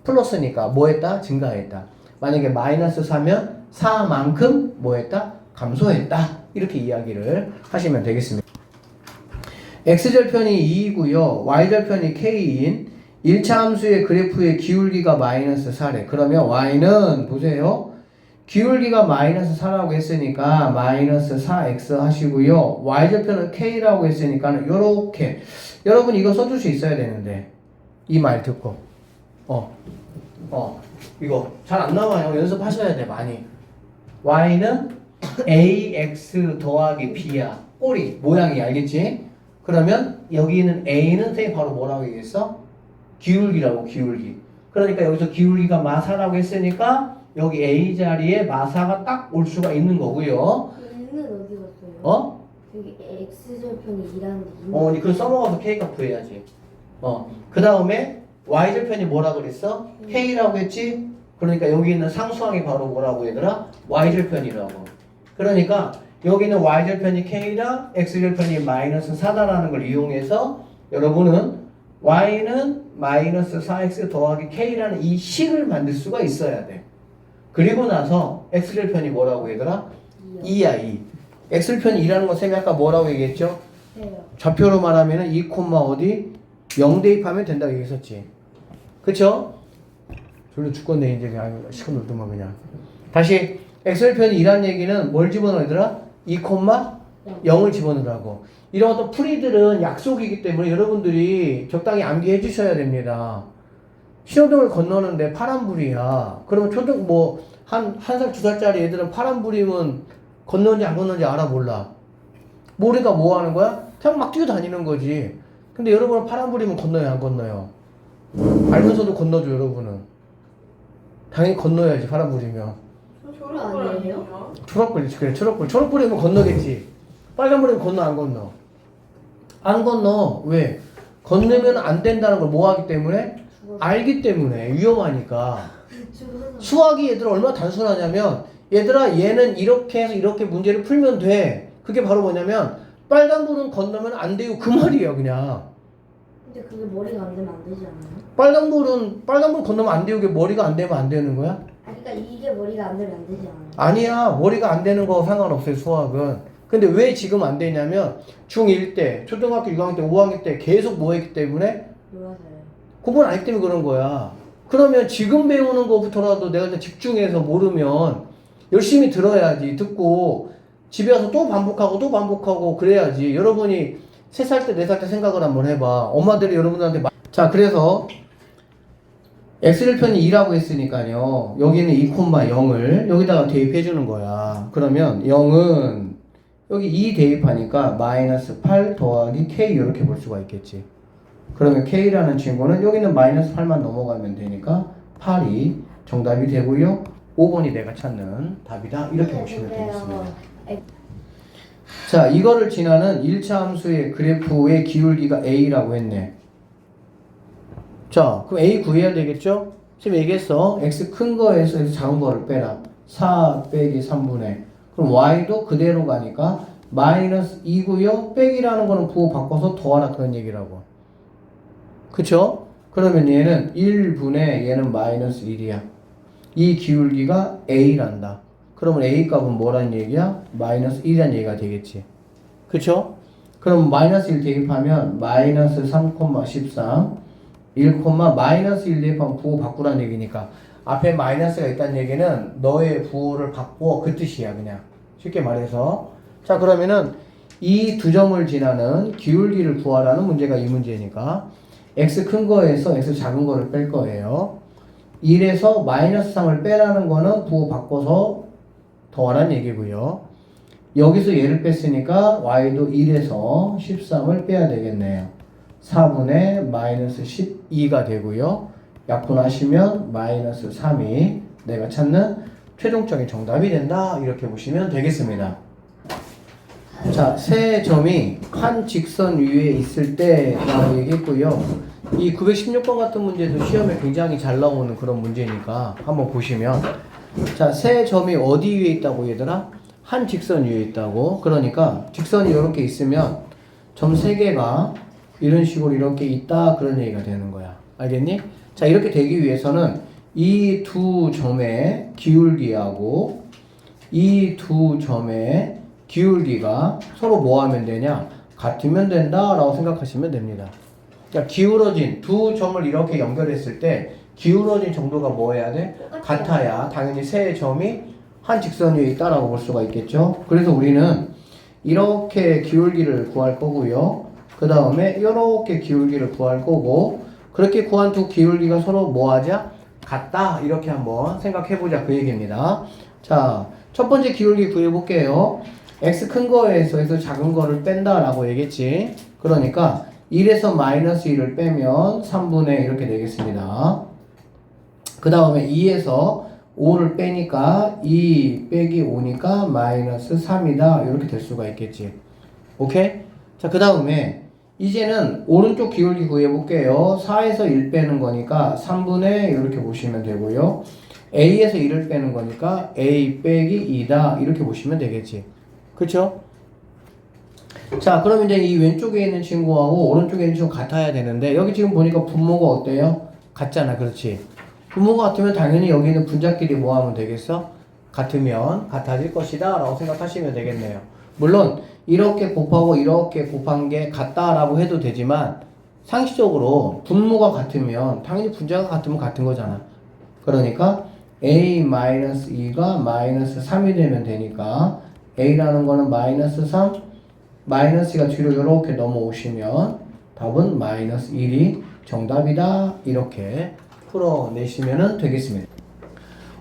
플러스니까 뭐 했다? 증가했다. 만약에 마이너스 4면 4만큼 뭐 했다? 감소했다. 이렇게 이야기를 하시면 되겠습니다. x절편이 2이고요. y절편이 k인 1차 함수의 그래프의 기울기가 마이너스 4래. 그러면 y는 보세요. 기울기가 마이너스 4라고 했으니까 마이너스 4x 하시고요. y절편은 k라고 했으니까 요렇게 여러분 이거 써줄 수 있어야 되는데 이 말 듣고 이거 잘 안 나와요. 연습하셔야 돼 많이. y는 ax 더하기 b야. 꼬리 모양이 알겠지? 그러면 여기 있는 a는 선생님 바로 뭐라고 얘기했어? 기울기라고 기울기. 그러니까 여기서 기울기가 마사라고 했으니까 여기 a 자리에 마사가 딱 올 수가 있는 거고요. 얘는 어디 갔어요? 여기 x절편이 2라는데 그걸 써먹어서 k값 구해야지. 그 다음에 y절편이 뭐라 그랬어? k라고 했지? 그러니까 여기 있는 상수항이 바로 뭐라고 얘들아? y절편이라고. 그러니까 여기는 y절편이 k라 x절편이 마이너스 4다라는 걸 이용해서 여러분은 y는 마이너스 4x 더하기 k라는 이 식을 만들 수가 있어야 돼. 그리고 나서 x절편이 뭐라고 얘들아? 2야 2. x절편이 2라는 건 쌤이 아까 뭐라고 얘기했죠? 좌표로 말하면 2, 어디? 0 대입하면 된다고 얘기했었지. 그쵸? 졸려 죽겠네 이제 그냥 시간 놀더만 그냥. 다시 x절편이 2라는 얘기는 뭘 집어넣어야 되더라? 2, 0을 집어넣으라고. 이런 어떤 풀이들은 약속이기 때문에 여러분들이 적당히 암기해 주셔야 됩니다. 신호등을 건너는데 파란불이야. 그러면 초등 한 살, 2살짜리 애들은 파란불이면 건너는지 안 건너는지 알아 몰라. 모르니까 뭐 하는 거야? 그냥 막 뛰어다니는 거지. 근데 여러분은 파란불이면 건너요 안 건너요? 알면서도 건너죠 여러분은. 당연히 건너야지 파란불이면. 초록 아니에요? 초록불이지. 그래 초록불이면 건너겠지. 빨간불이면 건너 안 건너? 안 건너. 왜? 건너면 안 된다는 걸 뭐 하기 때문에? 알기 때문에. 위험하니까. 수학이 얘들아 얼마나 단순하냐면 얘들아 얘는 이렇게 해서 이렇게 문제를 풀면 돼. 그게 바로 뭐냐면 빨간불은 건너면 안 돼요 그 말이에요 그냥. 근데 그게 머리가 안 되면 안 되지 않나요? 빨간불 건너면 안 돼요. 그게 머리가 안 되면 안 되는 거야? 그러니까 이게 머리가 안 되면 안 되지 않아요? 아니야. 머리가 안 되는 거 상관없어요 수학은. 근데 왜 지금 안 되냐면 중1 때, 초등학교 6학년 때, 5학년 때 계속 뭐 했기 때문에? 놀아서요. 구분 안 했기 때문에 그런 거야. 그러면 지금 배우는 거부터라도 내가 이제 집중해서 모르면 열심히 들어야지. 듣고 집에 와서 또 반복하고 그래야지. 여러분이 3살 때 4살 때 생각을 한번 해봐. 엄마들이 여러분들한테 자 그래서 x절편이 2라고 했으니까요. 여기는 2, 0을 여기다가 대입해 주는 거야. 그러면 0은 여기 2 대입하니까 마이너스 8 더하기 k 이렇게 볼 수가 있겠지. 그러면 k라는 친구는 여기는 마이너스 8만 넘어가면 되니까 8이 정답이 되고요. 5번이 내가 찾는 답이다. 이렇게 보시면 되겠습니다. 자, 이거를 지나는 1차 함수의 그래프의 기울기가 a라고 했네. 자, 그럼 A 구해야 되겠죠? 지금 얘기했어. X 큰 거에서 작은 거를 빼라. 4 빼기 3분의. 그럼 Y도 그대로 가니까 마이너스 2고요. 빼기라는 거는 부호 바꿔서 더하라 그런 얘기라고. 그쵸? 그러면 얘는 1분의 얘는 마이너스 1이야. 이 기울기가 A란다. 그러면 A 값은 뭐란 얘기야? 마이너스 1이란 얘기가 되겠지. 그쵸? 그럼 마이너스 1 대입하면 마이너스 3,13 1, 마이너스 1 대입하면 부호 바꾸란 얘기니까 앞에 마이너스가 있다는 얘기는 너의 부호를 바꿔 그 뜻이야 그냥 쉽게 말해서. 자 그러면은 이 두 점을 지나는 기울기를 구하라는 문제가 이 문제니까 x 큰 거에서 x 작은 거를 뺄 거예요. 1에서 마이너스 3을 빼라는 거는 부호 바꿔서 더하란 얘기고요. 여기서 얘를 뺐으니까 y도 1에서 13을 빼야 되겠네요. 4분의 마이너스 12가 되고요. 약분하시면 마이너스 3이 내가 찾는 최종적인 정답이 된다. 이렇게 보시면 되겠습니다. 자, 세 점이 한 직선 위에 있을 때라고 얘기했고요. 이 916번 같은 문제도 시험에 굉장히 잘 나오는 그런 문제니까 한번 보시면 자, 세 점이 어디 위에 있다고 얘들아? 한 직선 위에 있다고. 그러니까 직선이 이렇게 있으면 점 세 개가 이런 식으로 이렇게 있다 그런 얘기가 되는 거야. 알겠니? 자, 이렇게 되기 위해서는 이 두 점의 기울기하고 이 두 점의 기울기가 서로 뭐 하면 되냐? 같으면 된다라고 생각하시면 됩니다. 그러니까 기울어진 두 점을 이렇게 연결했을 때 기울어진 정도가 뭐 해야 돼? 같아야 당연히 세 점이 한 직선 위에 있다라고 볼 수가 있겠죠. 그래서 우리는 이렇게 기울기를 구할 거고요. 그 다음에 이렇게 기울기를 구할 거고 그렇게 구한 두 기울기가 서로 뭐 하자? 같다. 이렇게 한번 생각해보자 그 얘기입니다. 자, 첫 번째 기울기 구해볼게요. x 큰 거에서 작은 거를 뺀다라고 얘기했지. 그러니까 1에서 마이너스 1을 빼면 3분의 이렇게 되겠습니다. 그 다음에 2에서 5를 빼니까 2 빼기 5니까 마이너스 3이다. 이렇게 될 수가 있겠지. 오케이? 자, 그 다음에 이제는 오른쪽 기울기 구해볼게요. 4에서 1 빼는 거니까 3분의 이렇게 보시면 되고요. A에서 1을 빼는 거니까 A 빼기 2다. 이렇게 보시면 되겠지. 그쵸? 자, 그럼 이제 이 왼쪽에 있는 친구하고 오른쪽에 있는 친구 같아야 되는데 여기 지금 보니까 분모가 어때요? 같잖아. 그렇지? 분모가 같으면 당연히 여기 있는 분자끼리 뭐 하면 되겠어? 같으면 같아질 것이다 라고 생각하시면 되겠네요. 물론 이렇게 곱하고 이렇게 곱한 게 같다라고 해도 되지만 상식적으로 분모가 같으면 당연히 분자가 같으면 같은 거잖아. 그러니까 A-2가 마이너스 3이 되면 되니까 A라는 거는 마이너스 3 마이너스가 뒤로 이렇게 넘어오시면 답은 마이너스 1이 정답이다. 이렇게 풀어내시면 되겠습니다.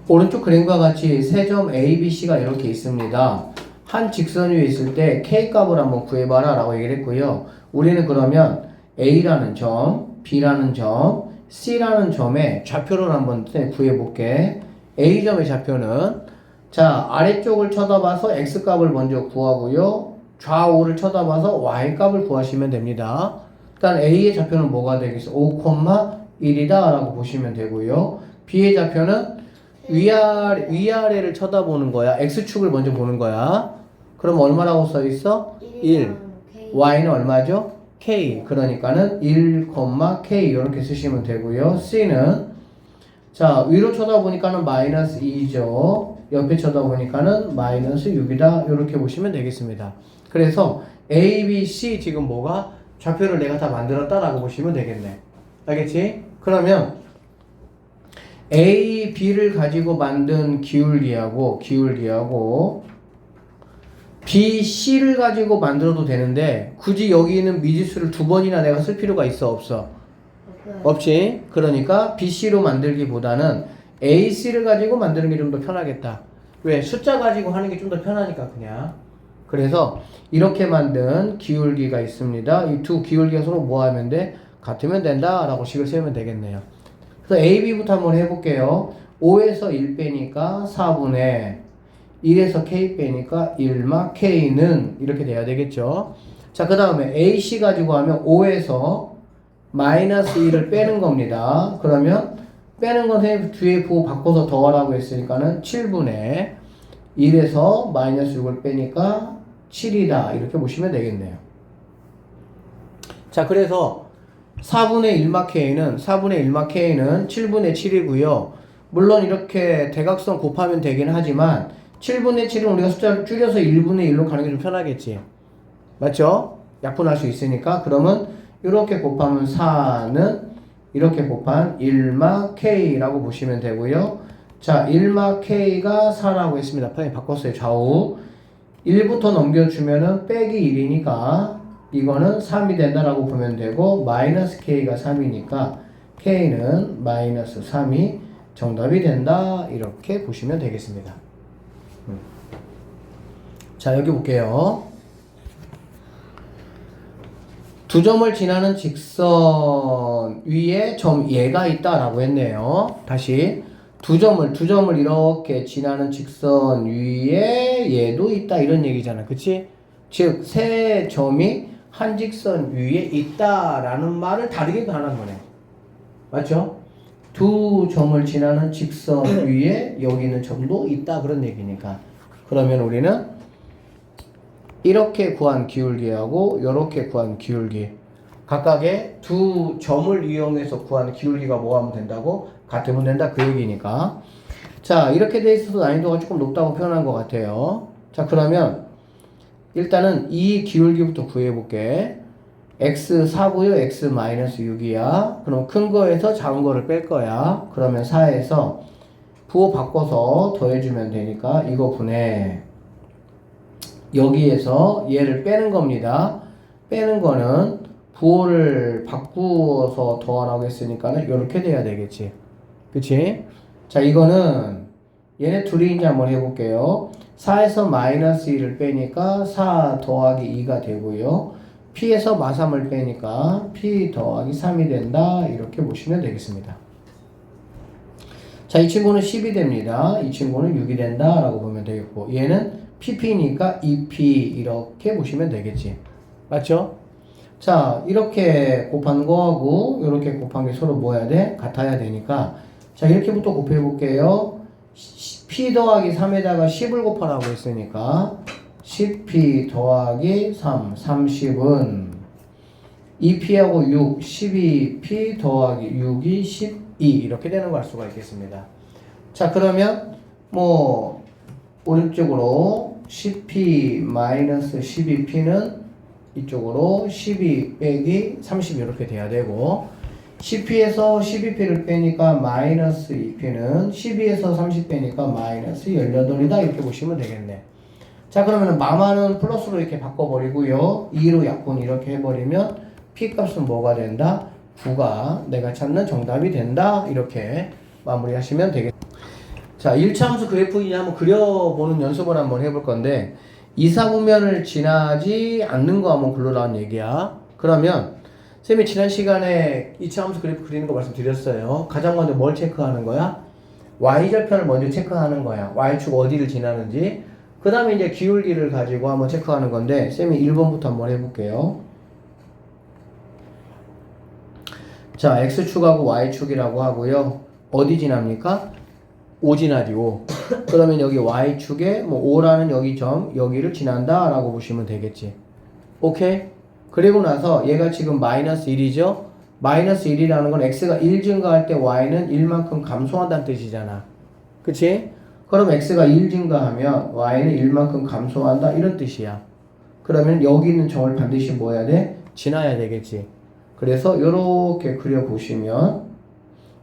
오른쪽 그림과 같이 세 점 A, B, C가 이렇게 있습니다. 한 직선 위에 있을 때 K 값을 한번 구해봐라 라고 얘기를 했고요. 우리는 그러면 A라는 점, B라는 점, C라는 점의 좌표를 한번 구해볼게. A점의 좌표는 자 아래쪽을 쳐다봐서 X값을 먼저 구하고요. 좌우를 쳐다봐서 Y값을 구하시면 됩니다. 일단 A의 좌표는 뭐가 되겠어? 5,1이다 라고 보시면 되고요. B의 좌표는 위아래를 쳐다보는 거야. X축을 먼저 보는 거야. 그럼 얼마라고 써있어? 1. Y는 얼마죠? K. 그러니까는 1, K 이렇게 쓰시면 되고요. C는 자 위로 쳐다보니까는 마이너스 2죠. 옆에 쳐다보니까는 마이너스 6이다. 이렇게 보시면 되겠습니다. 그래서 A, B, C 지금 뭐가? 좌표를 내가 다 만들었다라고 보시면 되겠네. 알겠지? 그러면 A, B를 가지고 만든 기울기하고 B, C를 가지고 만들어도 되는데 굳이 여기 있는 미지수를 두 번이나 내가 쓸 필요가 있어? 없어? 없지? 그러니까 B, C로 만들기보다는 A, C를 가지고 만드는 게 좀 더 편하겠다. 왜? 숫자 가지고 하는 게 좀 더 편하니까 그냥. 그래서 이렇게 만든 기울기가 있습니다. 이 두 기울기가 서로 뭐 하면 돼? 같으면 된다 라고 식을 세우면 되겠네요. 그래서 A, B부터 한번 해볼게요. 5에서 1 빼니까 4분의 1에서 K 빼니까 1마 K는 이렇게 돼야 되겠죠. 자, 그 다음에 AC 가지고 하면 5에서 마이너스 1을 빼는 겁니다. 그러면 빼는 건 선생님 뒤에 부호 바꿔서 더하라고 했으니까는 7분의 1에서 마이너스 6을 빼니까 7이다. 이렇게 보시면 되겠네요. 자, 그래서 4분의 1마 K는 7분의 7이고요. 물론 이렇게 대각선 곱하면 되긴 하지만 7분의 7은 우리가 숫자를 줄여서 1분의 1로 가는 게 좀 편하겠지. 맞죠? 약분할 수 있으니까. 그러면 이렇게 곱하면 4는 이렇게 곱한 1마 K라고 보시면 되고요. 자, 1마 K가 4라고 했습니다. 편히 바꿨어요. 좌우. 1부터 넘겨주면은 빼기 1이니까 이거는 3이 된다라고 보면 되고, 마이너스 K가 3이니까 K는 마이너스 3이 정답이 된다. 이렇게 보시면 되겠습니다. 자, 여기 볼게요. 두 점을 지나는 직선 위에 점 얘가 있다라고 했네요. 다시 두 점을 이렇게 지나는 직선 위에 얘도 있다 이런 얘기잖아. 그치? 즉 세 점이 한 직선 위에 있다라는 말을 다르게 변한 거네. 맞죠? 두 점을 지나는 직선 위에 여기 있는 점도 있다 그런 얘기니까. 그러면 우리는 이렇게 구한 기울기하고 이렇게 구한 기울기 각각의 두 점을 이용해서 구한 기울기가 뭐 하면 된다고? 같으면 된다 그 얘기니까. 자, 이렇게 돼 있어서 난이도가 조금 높다고 표현한 것 같아요. 자, 그러면 일단은 이 기울기부터 구해볼게. x 4고요 x 마이너스 6이야. 그럼 큰 거에서 작은 거를 뺄 거야. 그러면 4에서 부호 바꿔서 더해주면 되니까 이거 분해. 여기에서 얘를 빼는 겁니다. 빼는 거는 부호를 바꾸어서 더하라고 했으니까는 이렇게 돼야 되겠지. 그치? 자, 이거는 얘네 둘이인지 한번 해볼게요. 4에서 마이너스 1을 빼니까 4 더하기 2가 되고요. P에서 마3을 빼니까 P 더하기 3이 된다. 이렇게 보시면 되겠습니다. 자, 이 친구는 10이 됩니다. 이 친구는 6이 된다. 라고 보면 되겠고, 얘는 PP니까 2P 이렇게 보시면 되겠지. 맞죠? 자, 이렇게 곱한 거하고 이렇게 곱한 게 서로 뭐 해야 돼? 같아야 되니까, 자, 이렇게부터 곱해 볼게요. P 더하기 3에다가 10을 곱하라고 했으니까 10P 더하기 3, 30은 2P하고 6, 12P 더하기 6이 12 이렇게 되는 걸 알 수가 있겠습니다. 자, 그러면 뭐 오른쪽으로 10P 마이너스 12P는 이쪽으로 12 빼기 30 이렇게 돼야 되고, 10P에서 12P를 빼니까 마이너스 2P는 12에서 30 빼니까 마이너스 18이다 이렇게 보시면 되겠네. 자, 그러면 마마는 플러스로 이렇게 바꿔버리고요. 2로 약분 이렇게 해버리면 P 값은 뭐가 된다? 9가 내가 찾는 정답이 된다. 이렇게 마무리하시면 되겠습니다. 자, 1차 함수 그래프 이제 한번 그려보는 연습을 한번 해볼 건데, 이사분면을 지나지 않는 거 한번 굴러나온 얘기야. 그러면 쌤이 지난 시간에 2차 함수 그래프 그리는 거 말씀드렸어요. 가장 먼저 뭘 체크하는 거야? y절편을 먼저 체크하는 거야. y축 어디를 지나는지. 그 다음에 이제 기울기를 가지고 한번 체크하는 건데, 쌤이 1번부터 한번 해볼게요. 자, x축하고 y축이라고 하고요. 어디 지납니까? 5 지나지 5. 그러면 여기 y축에 뭐 5라는 여기 점 여기를 지난다 라고 보시면 되겠지. 오케이? 그리고 나서 얘가 지금 마이너스 1이죠? 마이너스 1이라는 건 x가 1 증가할 때 y는 1만큼 감소한다는 뜻이잖아. 그치? 그럼 x가 1 증가하면 y는 1만큼 감소한다 이런 뜻이야. 그러면 여기 있는 점을 반드시 뭐 해야 돼? 지나야 되겠지. 그래서 요렇게 그려보시면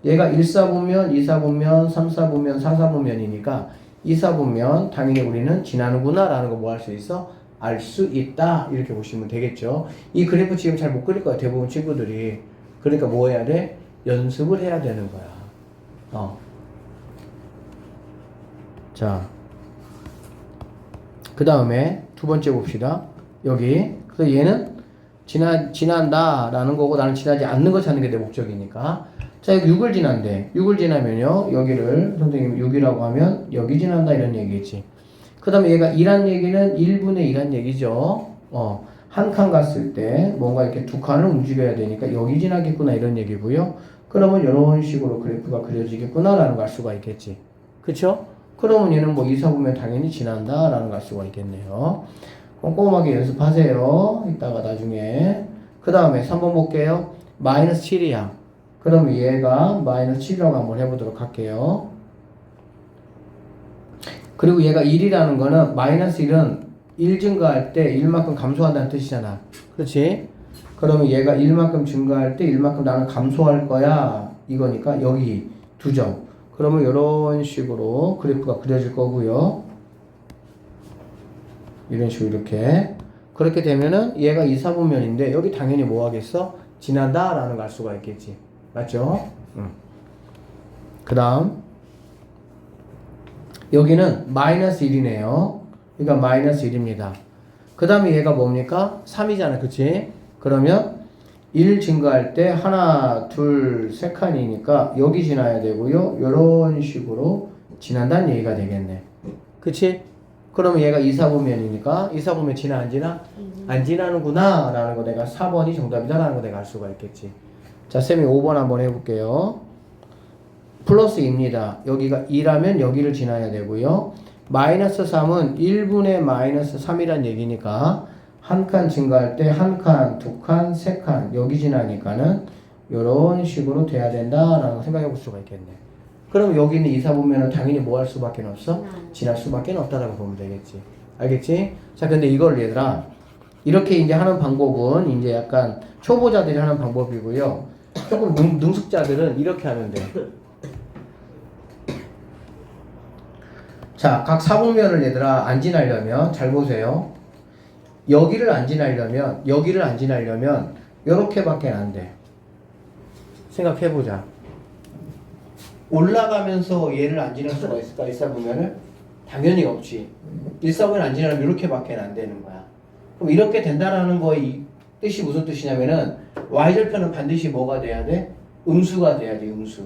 얘가 1사분면, 2사분면, 3사분면, 4사분면이니까 2사분면 당연히 우리는 지나는구나 라는 거 뭐 할 수 있어? 알 수 있다 이렇게 보시면 되겠죠. 이 그래프 지금 잘 못 그릴 거야 대부분 친구들이. 그러니까 뭐 해야 돼? 연습을 해야 되는 거야. 자, 그 다음에 두 번째 봅시다. 여기 그래서 얘는 지난다 라는 거고, 나는 지나지 않는 거 찾는 게 내 목적이니까. 자, 여기 6을 지난대. 6을 지나면요, 여기를 선생님이 6이라고 하면 여기 지난다 이런 얘기겠지. 그 다음에 얘가 2란 얘기는 1분의 2란 얘기죠. 한 칸 갔을 때 뭔가 이렇게 두 칸을 움직여야 되니까 여기 지나겠구나 이런 얘기고요. 그러면 이런 식으로 그래프가 그려지겠구나라는 걸 알 수가 있겠지. 그쵸? 그러면 얘는 뭐 2, 4 보면 당연히 지난다라는 걸 알 수가 있겠네요. 꼼꼼하게 연습하세요. 이따가 나중에. 그 다음에 3번 볼게요. 마이너스 7이야. 그럼 얘가 마이너스 7이라고 한번 해보도록 할게요. 그리고 얘가 1이라는 거는 마이너스 1은 1 증가할 때 1만큼 감소한다는 뜻이잖아. 그렇지? 그러면 얘가 1만큼 증가할 때 1만큼 나는 감소할 거야. 이거니까 여기 2점. 그러면 이런 식으로 그래프가 그려질 거고요. 이런 식으로 이렇게. 그렇게 되면은 얘가 2, 4분면인데 여기 당연히 뭐 하겠어? 지난다라는 걸 알 수가 있겠지. 맞죠? 그 다음 여기는 마이너스 1이네요. 그러니까 마이너스 1입니다. 그 다음에 얘가 뭡니까? 3이잖아. 그치? 그러면 1 증가할 때 하나, 둘, 세 칸이니까 여기 지나야 되고요. 이런 식으로 지난다는 얘기가 되겠네. 그치? 그러면 얘가 2, 4분면이니까 2, 4분면 지나 안 지나? 안 지나는구나 라는 거 내가 4번이 정답이다 라는 거 내가 알 수가 있겠지. 자, 쌤이 5번 한번 해볼게요. 플러스 2입니다. 여기가 2라면 여기를 지나야 되고요. 마이너스 3은 1분의 마이너스 3이란 얘기니까 한 칸 증가할 때 한 칸, 두 칸, 세 칸 여기 지나니까는 이런 식으로 돼야 된다라는 거 생각해 볼 수가 있겠네. 그럼 여기는 2, 4분면은 당연히 뭐 할 수밖에 없어? 지날 수밖에 없다라고 보면 되겠지. 알겠지? 자, 근데 이걸 얘들아 이렇게 이제 하는 방법은 이제 약간 초보자들이 하는 방법이고요. 조금 능숙자들은 이렇게 하면 돼. 자, 각 4분면을 얘들아 안 지나려면 잘 보세요. 여기를 안 지나려면 요렇게밖에 안 돼. 생각해보자. 올라가면서 얘를 안 지날 수가 있을까? 1사분면을? 당연히 없지. 1사분면 안 지나면 이렇게밖에 안 되는 거야. 그럼 이렇게 된다라는 거의 뜻이 무슨 뜻이냐면은 y절편은 반드시 뭐가 돼야 돼? 음수가 돼야 돼. 음수.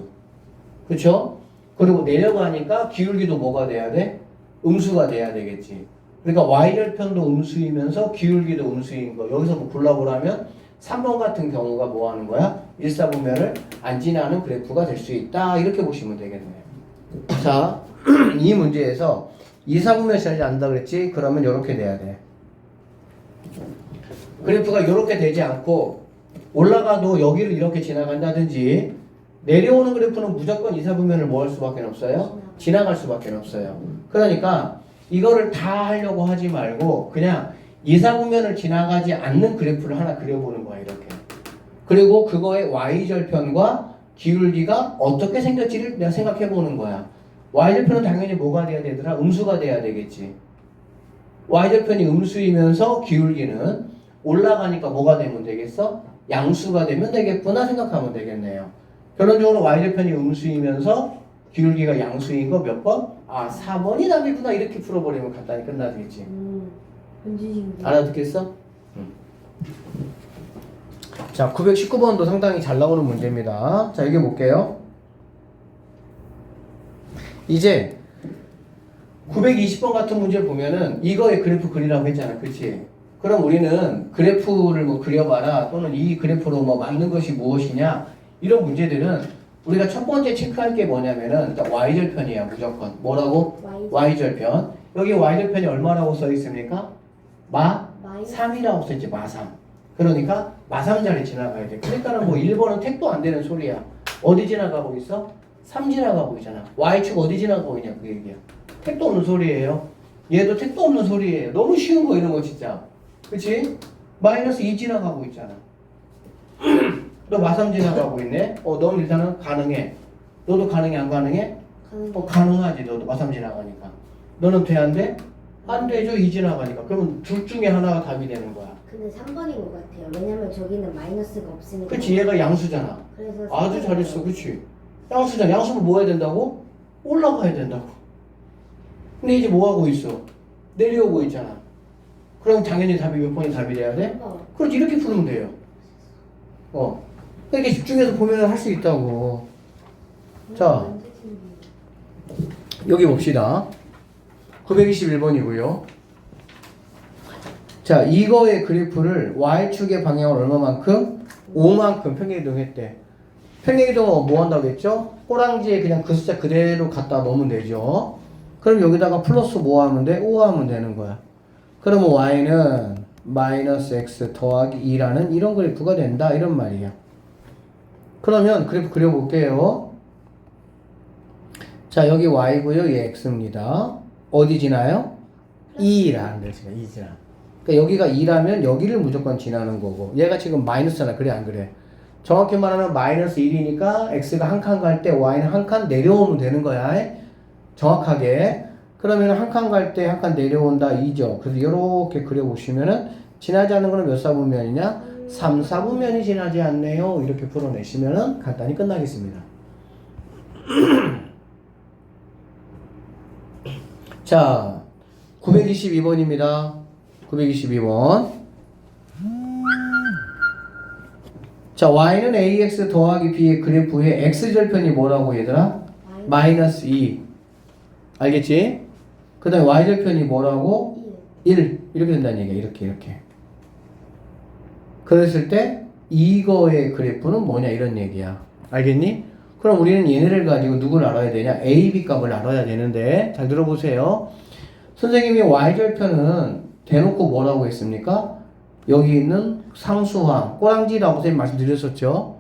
그쵸? 그리고 내려가니까 기울기도 뭐가 돼야 돼? 음수가 돼야 되겠지. 그러니까 y절편도 음수이면서 기울기도 음수인 거. 여기서 뭐 골라보라면 3번 같은 경우가 뭐 하는 거야? 1사분면을 안 지나는 그래프가 될 수 있다. 이렇게 보시면 되겠네요. 자, 이 문제에서 2사분면이 지나지 않는다 그랬지? 그러면 이렇게 돼야 돼. 그래프가 이렇게 되지 않고 올라가도 여기를 이렇게 지나간다든지 내려오는 그래프는 무조건 2사분면을 뭐 할 수밖에 없어요? 지나갈 수밖에 없어요. 그러니까 이거를 다 하려고 하지 말고 그냥 2사분면을 지나가지 않는 그래프를 하나 그려보는 거야. 이렇게. 그리고 그거의 y절편과 기울기가 어떻게 생겼지를 내가 생각해 보는 거야. y절편은 당연히 뭐가 돼야 되더라? 음수가 돼야 되겠지. y절편이 음수이면서 기울기는 올라가니까 뭐가 되면 되겠어? 양수가 되면 되겠구나 생각하면 되겠네요. 결론적으로 y절편이 음수이면서 기울기가 양수인 거 몇 번? 아, 4번이 답이구나. 이렇게 풀어버리면 간단히 끝나겠지. 알아듣겠어? 자, 919번도 상당히 잘 나오는 문제입니다. 자, 여기 볼게요. 이제 920번 같은 문제 보면은 이거의 그래프 그리라고 했잖아. 그치? 그럼 우리는 그래프를 뭐 그려봐라 또는 이 그래프로 뭐 맞는 것이 무엇이냐 이런 문제들은 우리가 첫 번째 체크할 게 뭐냐면은 y절편이야. 무조건 뭐라고? y절편. 여기 y절편이 얼마라고 써 있습니까? 마 3이라고 써 있지. 마 3. 그러니까 마 3자리 지나가야 돼. 그러니까는 뭐 1번은 택도 안 되는 소리야. 어디 지나가고 있어? 3 지나가고 있잖아. y축 어디 지나가고 있냐 그 얘기야. 택도 없는 소리예요. 얘도 택도 없는 소리예요. 너무 쉬운 거 이런 거 진짜. 그치? 마이너스 2 지나가고 있잖아. 너 마3 지나가고 있네? 너는 일단은 가능해. 너도 가능해, 안 가능해? 가능하지, 너도 마3 지나가니까. 너는 돼, 안 돼? 안 되죠, 2 지나가니까. 그러면 둘 중에 하나가 답이 되는 거야. 근데 3번인 것 같아요. 왜냐면 저기는 마이너스가 없으니까. 그치, 얘가 양수잖아. 그래서 아주 잘했어, 그치? 양수잖아. 양수면 뭐 해야 된다고? 올라가야 된다고. 근데 이제 뭐 하고 있어? 내려오고 있잖아. 그럼 당연히 답이 몇 번이 답이 돼야 돼? 그렇지, 이렇게 풀면 돼요. 이렇게 집중해서 보면 할 수 있다고. 자, 여기 봅시다. 921번이고요. 자, 이거의 그래프를 y축의 방향을 얼마만큼? 5만큼 평행이동했대. 평행이동은 뭐 한다고 했죠? 꼬랑지에 그냥 그 숫자 그대로 갖다 놓으면 되죠. 그럼 여기다가 플러스 뭐 하면 돼? 5 하면 되는 거야. 그러면 y는 마이너스 x 더하기 2라는 이런 그래프가 된다. 이런 말이야. 그러면 그래프 그려볼게요. 자, 여기 y고요. 얘 x입니다. 어디 지나요? 2라는 데 지나. 2 지나. 그러니까 여기가 2라면 여기를 무조건 지나는 거고, 얘가 지금 마이너스잖아. 그래 안 그래? 정확히 말하면 마이너스 1이니까 x가 한 칸 갈 때 y는 한 칸 내려오면 되는 거야. 정확하게. 그러면 한 칸 갈 때 한 칸 내려온다 2죠. 그래서 이렇게 그려보시면은 지나지 않는 거는 몇 사분면이냐? 3, 4분면이 지나지 않네요. 이렇게 풀어내시면은 간단히 끝나겠습니다. 자, 922번입니다. 922번. 자, y는 ax 더하기 b의 그래프의 x절편이 뭐라고 얘들아? 마이너스 2. 알겠지? 그 다음에 y절편이 뭐라고? 1. 이렇게 된다는 얘기야. 이렇게. 그랬을 때 이거의 그래프는 뭐냐 이런 얘기야. 알겠니? 그럼 우리는 얘네를 가지고 누굴 알아야 되냐? a, b 값을 알아야 되는데 잘 들어보세요. 선생님이 y절편은 대놓고 뭐라고 했습니까? 여기 있는 상수항, 꼬랑지라고 선생님 말씀드렸었죠.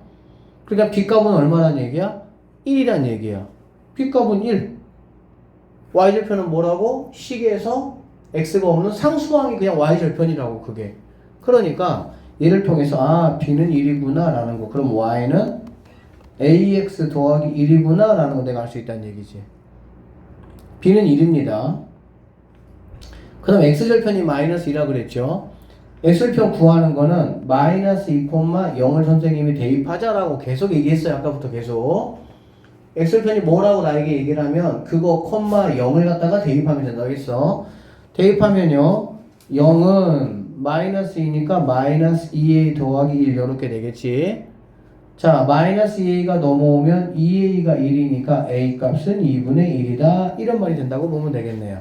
그러니까 b값은 얼마란 얘기야? 1이란 얘기야. b값은 1. y절편은 뭐라고? 식에서 x가 없는 상수항이 그냥 y절편이라고 그게. 그러니까 얘를 통해서 b는 1이구나 라는 거. 그럼 y는 ax 더하기 1이구나 라는 거 내가 알 수 있다는 얘기지. b는 1입니다. 그 다음 x절편이 마이너스 2라 그랬죠. x절편 구하는 거는 마이너스 2,0을 선생님이 대입하자라고 계속 얘기했어요. 아까부터 계속. x절편이 뭐라고 나에게 얘기를 하면 그거 콤마 0을 갖다가 대입하면 된다고 했어. 대입하면요 0은 마이너스 2니까 마이너스 2a 더하기 1 이렇게 되겠지. 자, 마이너스 2a가 넘어오면 2a가 1이니까 a 값은 2분의 1이다 이런 말이 된다고 보면 되겠네요.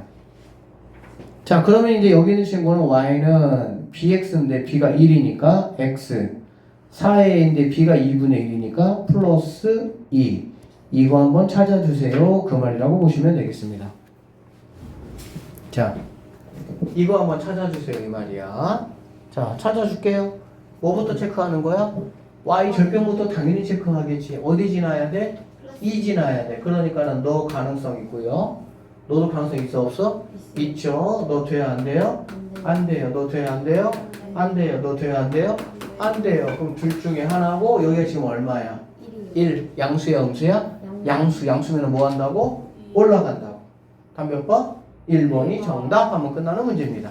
자, 그러면 이제 여기 있는 친구는 y는 bx인데 b가 1이니까 x 4a인데 b가 2분의 1이니까 플러스 2 이거 한번 찾아주세요. 그 말이라고 보시면 되겠습니다. 자, 이거 한번 찾아주세요. 이 말이야. 자, 찾아줄게요. 뭐부터 체크하는 거야? y 절편부터 당연히 체크하겠지. 어디 지나야 돼? 2 지나야 돼. 그러니까는 너 가능성 있고요. 너도 가능성 있어 없어? 있죠. 너 돼야 안 돼요? 안 돼요. 너 돼야 안 돼요? 안 돼요. 너 돼야 안 돼요? 안 돼요. 그럼 둘 중에 하나고 여기가 지금 얼마야? 1. 양수야 음수야? 양수면은 뭐 한다고? 올라간다고. 다음 몇 번? 1번이 정답 하면 끝나는 문제입니다.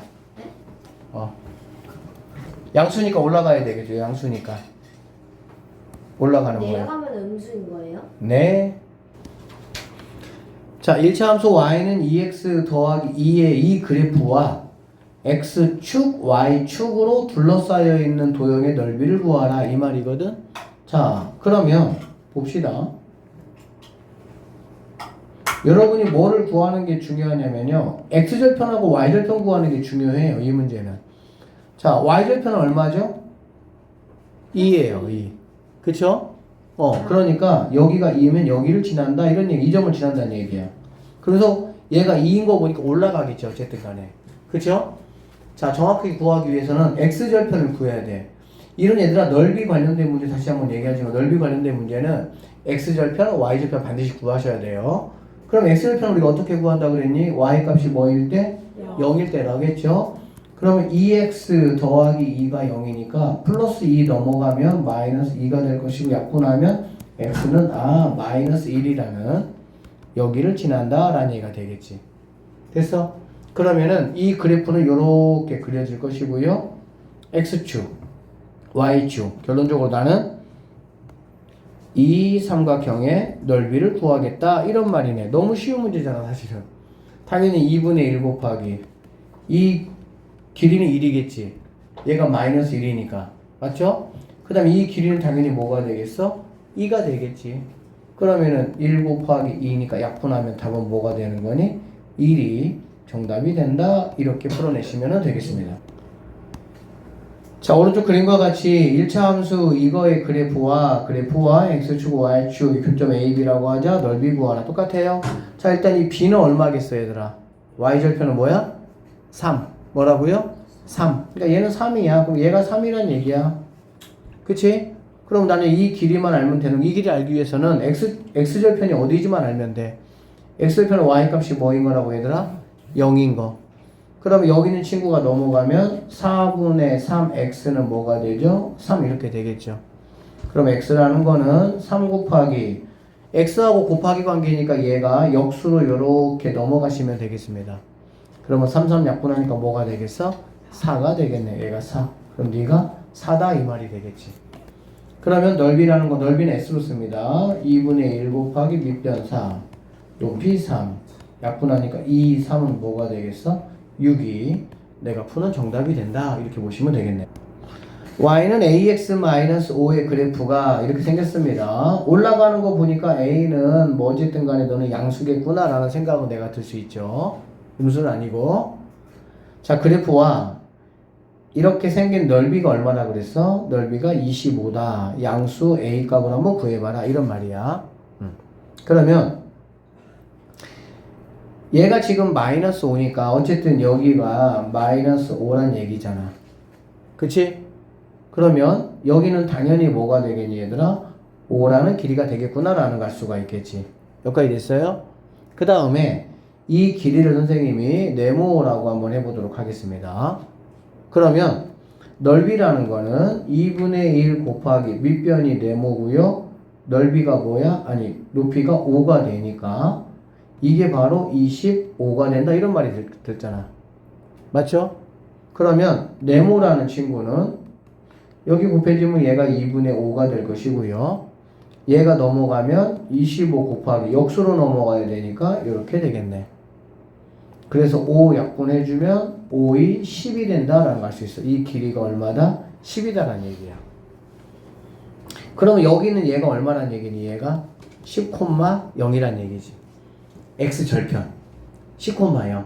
양수니까 올라가야 되겠죠. 양수니까. 올라가는 거예요. 내려가면 음수인 거예요? 네. 자, 1차 함수 y는 2x 더하기 2의 이 그래프와 x축, y축으로 둘러싸여 있는 도형의 넓이를 구하라 이 말이거든. 자, 그러면 봅시다. 여러분이 뭐를 구하는 게 중요하냐면요. x절편하고 y절편 구하는 게 중요해요. 이 문제는. 자, y절편은 얼마죠? 2예요. 2. 그쵸? 그러니까 여기가 2면 여기를 지난다 이런 얘기. 이 점을 지난다는 얘기야. 그래서 얘가 2인 거 보니까 올라가겠죠. 어쨌든 간에. 그쵸? 자, 정확하게 구하기 위해서는 x절편을 구해야 돼. 이런 얘들아 넓이 관련된 문제 다시 한번 얘기하지만 넓이 관련된 문제는 x절편, y절편 반드시 구하셔야 돼요. 그럼 x절편 우리가 어떻게 구한다고 그랬니? y 값이 뭐일 때? 0일 때라겠죠? 그러면 2x 더하기 2가 0이니까 플러스 2 넘어가면 마이너스 2가 될 것이고 약분하면 x는 마이너스 1이라는 여기를 지난다 라는 얘기가 되겠지. 됐어? 그러면은 이 그래프는 이렇게 그려질 것이고요. x축, y축 결론적으로 나는 이 삼각형의 넓이를 구하겠다 이런 말이네. 너무 쉬운 문제잖아 사실은. 당연히 2분의 1 곱하기 이 길이는 1이겠지. 얘가 마이너스 1이니까. 맞죠? 그 다음에 이 길이는 당연히 뭐가 되겠어? 2가 되겠지. 그러면은 1 곱하기 2니까 약분하면 답은 뭐가 되는 거니? 1이 정답이 된다. 이렇게 풀어내시면 되겠습니다. 자, 오른쪽 그림과 같이 1차 함수 이거의 그래프와 x축, y축, 교점 AB라고 하자. 넓이 구하라. 똑같아요. 자, 일단 이 b는 얼마겠어, 얘들아? y절편은 뭐야? 3. 뭐라고요? 3. 그러니까 얘는 3이야. 그럼 얘가 3이란 얘기야. 그치? 그럼 나는 이 길이만 알면 되는, 이 길이 알기 위해서는 x절편이 어디지만 알면 돼. x절편은 y값이 뭐인 거라고, 얘들아? 0인 거. 그럼 여기 있는 친구가 넘어가면 4분의 3x는 뭐가 되죠? 3 이렇게 되겠죠. 그럼 x라는 거는 3 곱하기 x하고 곱하기 관계니까 얘가 역수로 이렇게 넘어가시면 되겠습니다. 그러면 3, 3 약분하니까 뭐가 되겠어? 4가 되겠네. 얘가 4. 그럼 네가 4다 이 말이 되겠지. 그러면 넓이라는 거, 넓이는 s로 씁니다. 2분의 1 곱하기 밑변 4 높이 3 약분하니까 2, 3은 뭐가 되겠어? 6이 내가 푸는 정답이 된다. 이렇게 보시면 되겠네. y는 ax-5의 그래프가 이렇게 생겼습니다. 올라가는 거 보니까 a는 뭐 어쨌든 간에 너는 양수겠구나 라는 생각은 내가 들 수 있죠. 음수는 아니고. 자, 그래프와 이렇게 생긴 넓이가 얼마나 그랬어? 넓이가 25다. 양수 a 값을 한번 구해봐라. 이런 말이야. 그러면 얘가 지금 마이너스 5니까 어쨌든 여기가 마이너스 5란 얘기잖아. 그치? 그러면 여기는 당연히 뭐가 되겠니 얘들아? 5라는 길이가 되겠구나 라는 걸 알 수가 있겠지. 여기까지 됐어요? 그 다음에 이 길이를 선생님이 네모라고 한번 해보도록 하겠습니다. 그러면 넓이라는 거는 2분의 1 곱하기 밑변이 네모고요. 넓이가 뭐야? 아니 높이가 5가 되니까 이게 바로 25가 된다 이런 말이 듣잖아. 맞죠? 그러면 네모라는 친구는 여기 곱해지면 얘가 2분의 5가 될 것이고요. 얘가 넘어가면 25 곱하기 역수로 넘어가야 되니까 이렇게 되겠네. 그래서 5 약분해주면 5이 10이 된다라는 걸 알 수 있어. 이 길이가 얼마다? 10이다라는 얘기야. 그러면 여기는 얘가 얼마란 얘기니? 얘가 10,0이란 얘기지. x절편 10,0.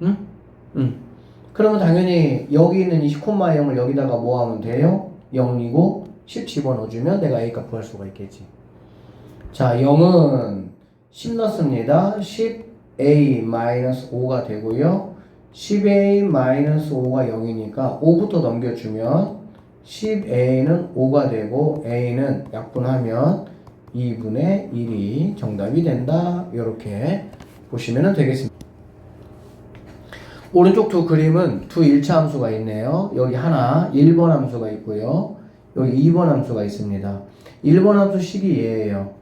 응? 응. 그러면 당연히 여기 있는 이 10,0을 여기다가 뭐 하면 돼요? 0이고 10 집어넣어주면 내가 a값 구할 수가 있겠지. 자, 0은 10 넣습니다. 10a-5가 되고요. 10a-5가 0이니까 5부터 넘겨주면 10a는 5가 되고 a는 약분하면 2분의 1이 정답이 된다. 이렇게 보시면 되겠습니다. 오른쪽 두 그림은 두 1차 함수가 있네요. 여기 하나 1번 함수가 있고요. 여기 2번 함수가 있습니다. 1번 함수식이 얘예요.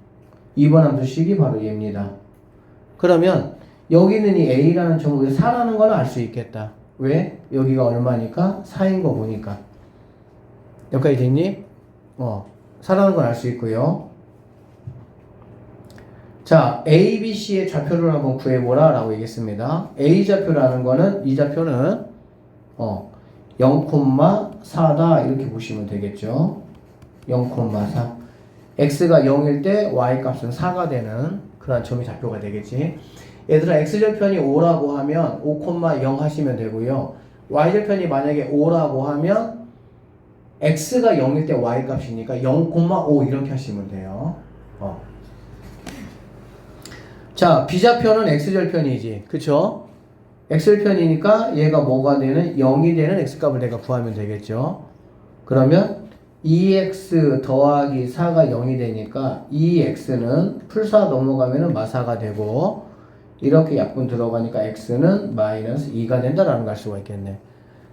2번 함수식이 바로 얘입니다. 그러면 여기는 이 a라는 점을 4라는 걸 알 수 있겠다. 왜? 여기가 얼마니까? 4인 거 보니까. 여기까지 됐니? 4라는 걸 알 수 있고요. 자, A, B, C의 좌표를 한번 구해보라 라고 얘기했습니다. A 좌표라는 거는, 이 좌표는 0,4다 이렇게 보시면 되겠죠. 0,4. x가 0일 때 y값은 4가 되는 그런 점이 좌표가 되겠지. 얘들아, x절편이 5라고 하면 5,0 하시면 되고요. y절편이 만약에 5라고 하면 x가 0일 때 y값이니까 0,5 이렇게 하시면 돼요. 자, b좌표는 x절편이지. 그쵸? x절편이니까 얘가 뭐가 되는? 0이 되는 x값을 내가 구하면 되겠죠. 그러면 2x 더하기 4가 0이 되니까 2x는 풀4 넘어가면 마사가 되고 이렇게 약분 들어가니까 x는 마이너스 2가 된다라는 걸 알 수가 있겠네.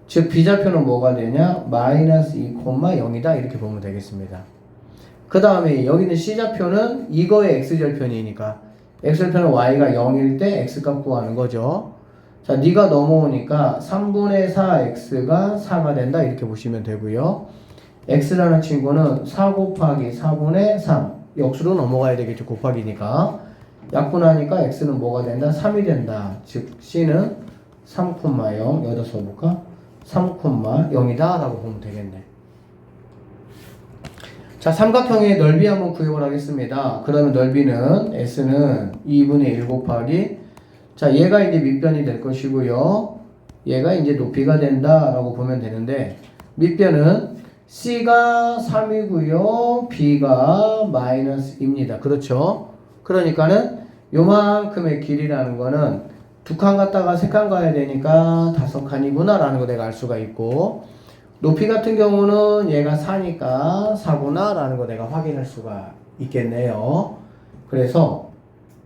즉 b좌표는 뭐가 되냐? 마이너스 2,0이다 이렇게 보면 되겠습니다. 그 다음에 여기는 c좌표는 이거의 x절편이니까 x절편은 y가 0일 때 x값 구하는 거죠. 자, 네가 넘어오니까 3분의 4x가 4가 된다 이렇게 보시면 되고요. x라는 친구는 4 곱하기 4분의 3 역수로 넘어가야 되겠죠. 곱하기니까 약분하니까 x는 뭐가 된다? 3이 된다. 즉 c는 3,0 여기다 써볼까? 3,0이다 라고 보면 되겠네. 자, 삼각형의 넓이 한번 구입을 하겠습니다. 그러면 넓이는 s는 2분의 1 곱하기 자, 얘가 이제 밑변이 될 것이고요. 얘가 이제 높이가 된다라고 보면 되는데 밑변은 C가 3이고요. B가 마이너스입니다. 그렇죠? 그러니까는 요만큼의 길이라는 거는 2칸 갔다가 3칸 가야 되니까 5칸이구나 라는 거 내가 알 수가 있고, 높이 같은 경우는 얘가 4니까 4구나 라는 거 내가 확인할 수가 있겠네요. 그래서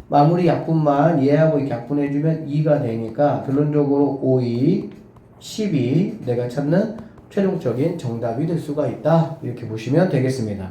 마무리 약분만 얘하고 이렇게 약분해주면 2가 되니까 결론적으로 5, 2, 12 내가 찾는 최종적인 정답이 될 수가 있다. 이렇게 보시면 되겠습니다.